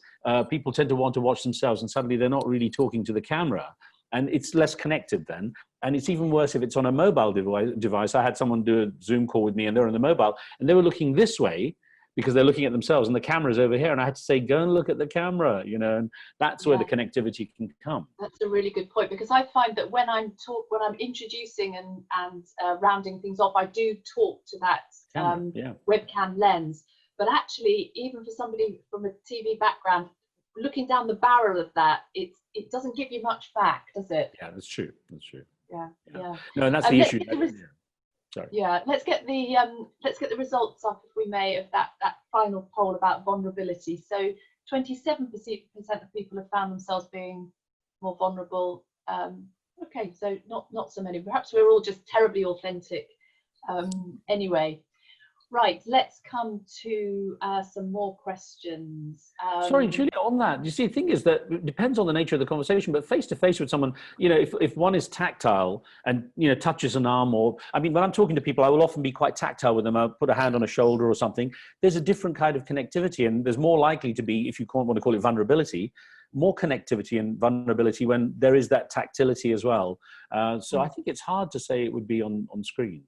people tend to want to watch themselves, and suddenly they're not really talking to the camera. And it's less connected then. And it's even worse if it's on a mobile device. I had someone do a Zoom call with me, and they're on the mobile, and they were looking this way, because they're looking at themselves and the camera's over here. And I had to say, go and look at the camera, and that's where the connectivity can come. That's a really good point, because I find that when I'm introducing and rounding things off, I do talk to that webcam lens. But actually, even for somebody from a TV background, looking down the barrel of that, it doesn't give you much back, does it? Yeah, that's true. That's true. Yeah. No, and that's the issue. Sorry. Yeah, let's get the results up, if we may, of that final poll about vulnerability. So 27% of people have found themselves being more vulnerable. Okay, so not so many. Perhaps we're all just terribly authentic. Anyway, right, let's come to some more questions. Sorry, Julia, on that, you see, the thing is that it depends on the nature of the conversation, but face to face with someone, you know, if one is tactile and, you know, touches an arm, or, I mean, when I'm talking to people, I will often be quite tactile with them. I'll put a hand on a shoulder or something. There's a different kind of connectivity, and there's more likely to be, if you want to call it vulnerability, more connectivity and vulnerability when there is that tactility as well. So I think it's hard to say it would be on screen.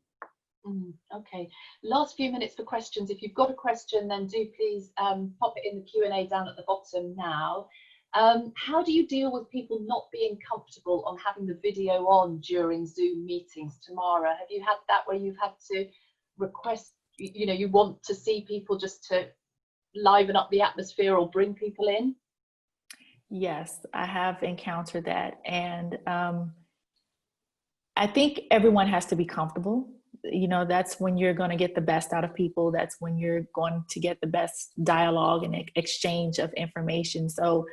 Okay, last few minutes for questions. If you've got a question, then do please pop it in the Q&A down at the bottom now. How do you deal with people not being comfortable on having the video on during Zoom meetings? Tamara, have you had that where you've had to request, you know, you want to see people just to liven up the atmosphere or bring people in? Yes, I have encountered that. And I think everyone has to be comfortable. You know, that's when you're going to get the best out of people. That's when you're going to get the best dialogue and exchange of information. So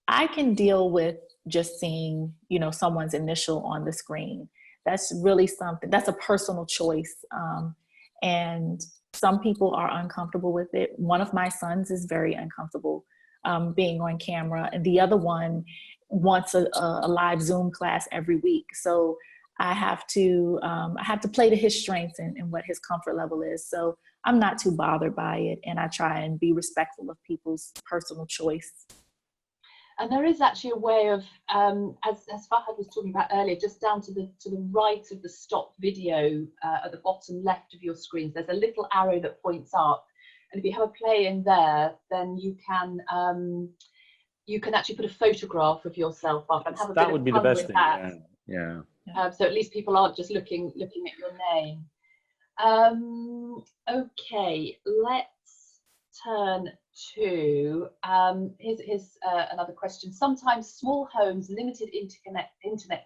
I can deal with just seeing, you know, someone's initial on the screen. That's really something, that's a personal choice. And some people are uncomfortable with it. One of my sons is very uncomfortable being on camera, and the other one wants a live Zoom class every week. So I have to play to his strengths and what his comfort level is. So I'm not too bothered by it, and I try and be respectful of people's personal choice. And there is actually a way of, as Fahad was talking about earlier, just down to the right of the stop video at the bottom left of your screens, there's a little arrow that points up. And if you have a play in there, then you can actually put a photograph of yourself up and have a bit of fun with that. That would be the best thing. Yeah. So at least people aren't just looking at your name. Okay, let's turn to here's another question. Sometimes small homes, limited internet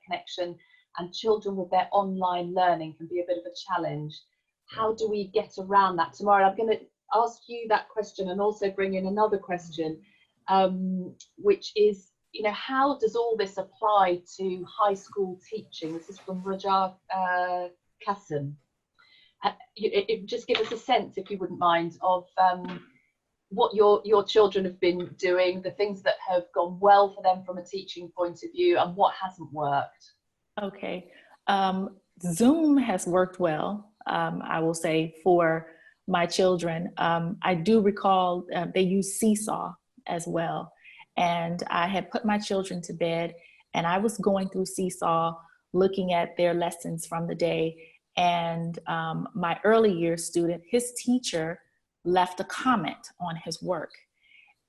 connection, and children with their online learning can be a bit of a challenge. How do we get around that? Tamara, I'm going to ask you that question and also bring in another question, which is, you know, how does all this apply to high school teaching? This is from Raja Kassim. Just give us a sense, if you wouldn't mind, of what your children have been doing, the things that have gone well for them from a teaching point of view, and what hasn't worked. Okay. Zoom has worked well, I will say, for my children. I do recall they use Seesaw as well. And I had put my children to bed, and I was going through Seesaw, looking at their lessons from the day. And my early years student, his teacher left a comment on his work.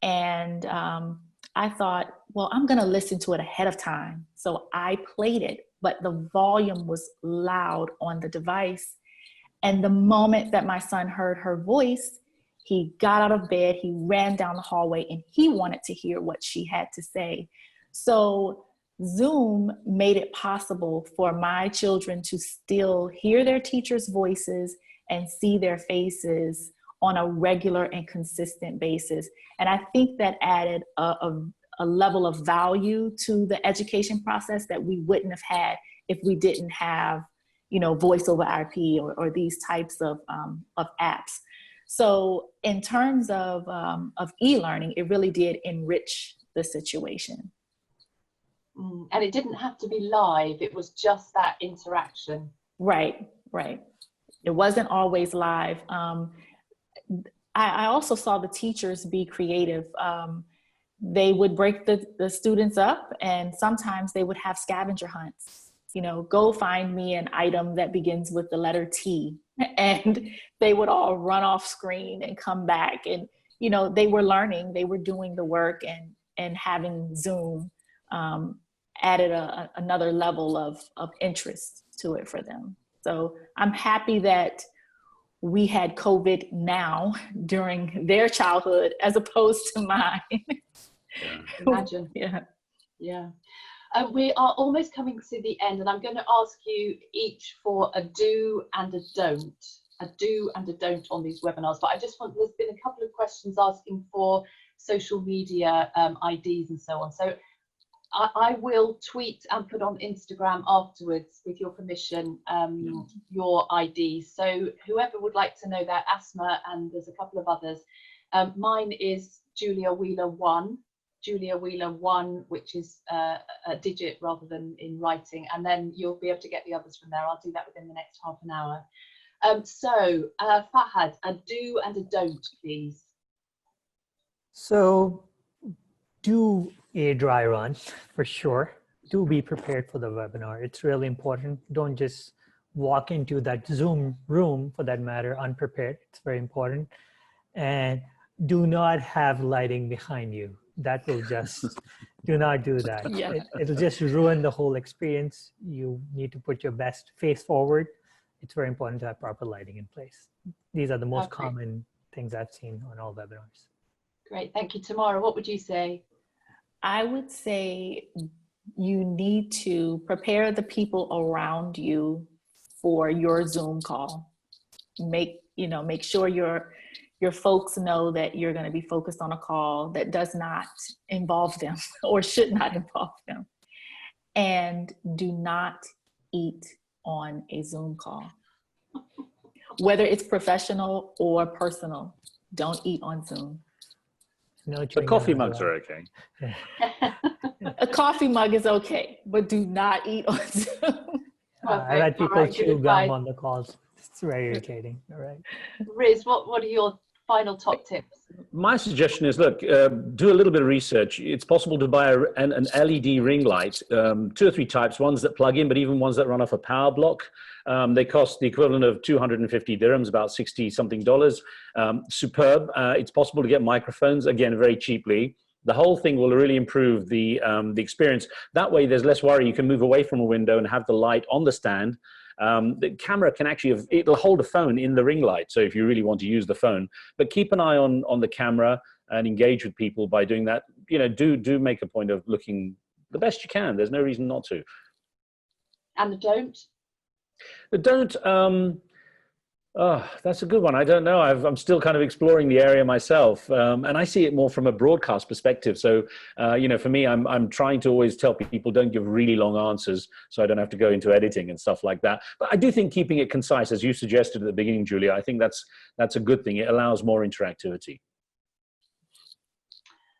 And I thought, well, I'm going to listen to it ahead of time. So I played it, but the volume was loud on the device. And the moment that my son heard her voice, he got out of bed, he ran down the hallway, and he wanted to hear what she had to say. So Zoom made it possible for my children to still hear their teachers' voices and see their faces on a regular and consistent basis. And I think that added a level of value to the education process that we wouldn't have had if we didn't have, you know, voice over IP or these types of apps. So in terms of e-learning, it really did enrich the situation. And it didn't have to be live. It was just that interaction. Right, right. It wasn't always live. I also saw the teachers be creative. They would break the students up, and sometimes they would have scavenger hunts. You know, go find me an item that begins with the letter T. And they would all run off screen and come back. And, you know, they were learning, they were doing the work, and having Zoom added another level of interest to it for them. So I'm happy that we had COVID now during their childhood as opposed to mine. Yeah. Imagine. Yeah. Yeah. We are almost coming to the end, and I'm going to ask you each for a do and a don't on these webinars. But I just want, there's been a couple of questions asking for social media IDs and so on. So I will tweet and put on Instagram afterwards, with your permission, your IDs. So whoever would like to know that, Asma, and there's a couple of others. Mine is Julia Wheeler 1, which is a digit rather than in writing, and then you'll be able to get the others from there. I'll do that within the next half an hour. So Fahad, a do and a don't, please. So do a dry run for sure. Do be prepared for the webinar. It's really important. Don't just walk into that Zoom room, for that matter, unprepared. It's very important. And do not have lighting behind you. That will just, do not do that. Yeah. It'll just ruin the whole experience. You need to put your best face forward. It's very important to have proper lighting in place. These are the most common things I've seen on all webinars. Great, thank you. Tamara, what would you say? I would say you need to prepare the people around you for your Zoom call. Make sure your folks know that you're going to be focused on a call that does not involve them or should not involve them. And do not eat on a Zoom call. Whether it's professional or personal, don't eat on Zoom. No, But coffee mugs are okay. A coffee mug is okay, but do not eat on Zoom. I've had people chew gum on the calls. It's very irritating. All right. Riz, what are your final top tips? My suggestion is, look, do a little bit of research. It's possible to buy an LED ring light, 2 or 3 types, ones that plug in, but even ones that run off a power block. They cost the equivalent of 250 dirhams, about $60-something. Superb. It's possible to get microphones, again, very cheaply. The whole thing will really improve the experience. That way, there's less worry. You can move away from a window and have the light on the stand. The camera can actually, it'll hold a phone in the ring light. So if you really want to use the phone, but keep an eye on the camera and engage with people by doing that. You know, do make a point of looking the best you can. There's no reason not to. And the don't? The don't, oh, that's a good one. I don't know. I'm still kind of exploring the area myself. And I see it more from a broadcast perspective. So, you know, for me, I'm trying to always tell people don't give really long answers so I don't have to go into editing and stuff like that. But I do think keeping it concise, as you suggested at the beginning, Julia, I think that's a good thing. It allows more interactivity.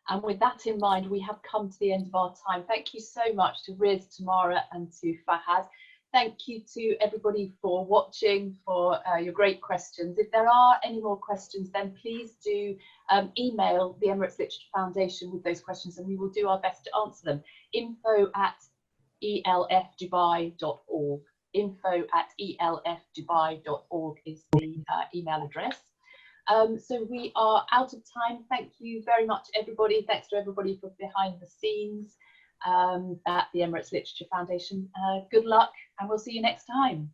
And with that in mind, we have come to the end of our time. Thank you so much to Riz, Tamara, and to Fahad. Thank you to everybody for watching, for your great questions. If there are any more questions, then please do email the Emirates Literature Foundation with those questions, and we will do our best to answer them. info@elfdubai.org. info@elfdubai.org is the email address. So we are out of time. Thank you very much, everybody. Thanks to everybody for behind the scenes at the Emirates Literature Foundation. Good luck, and we'll see you next time.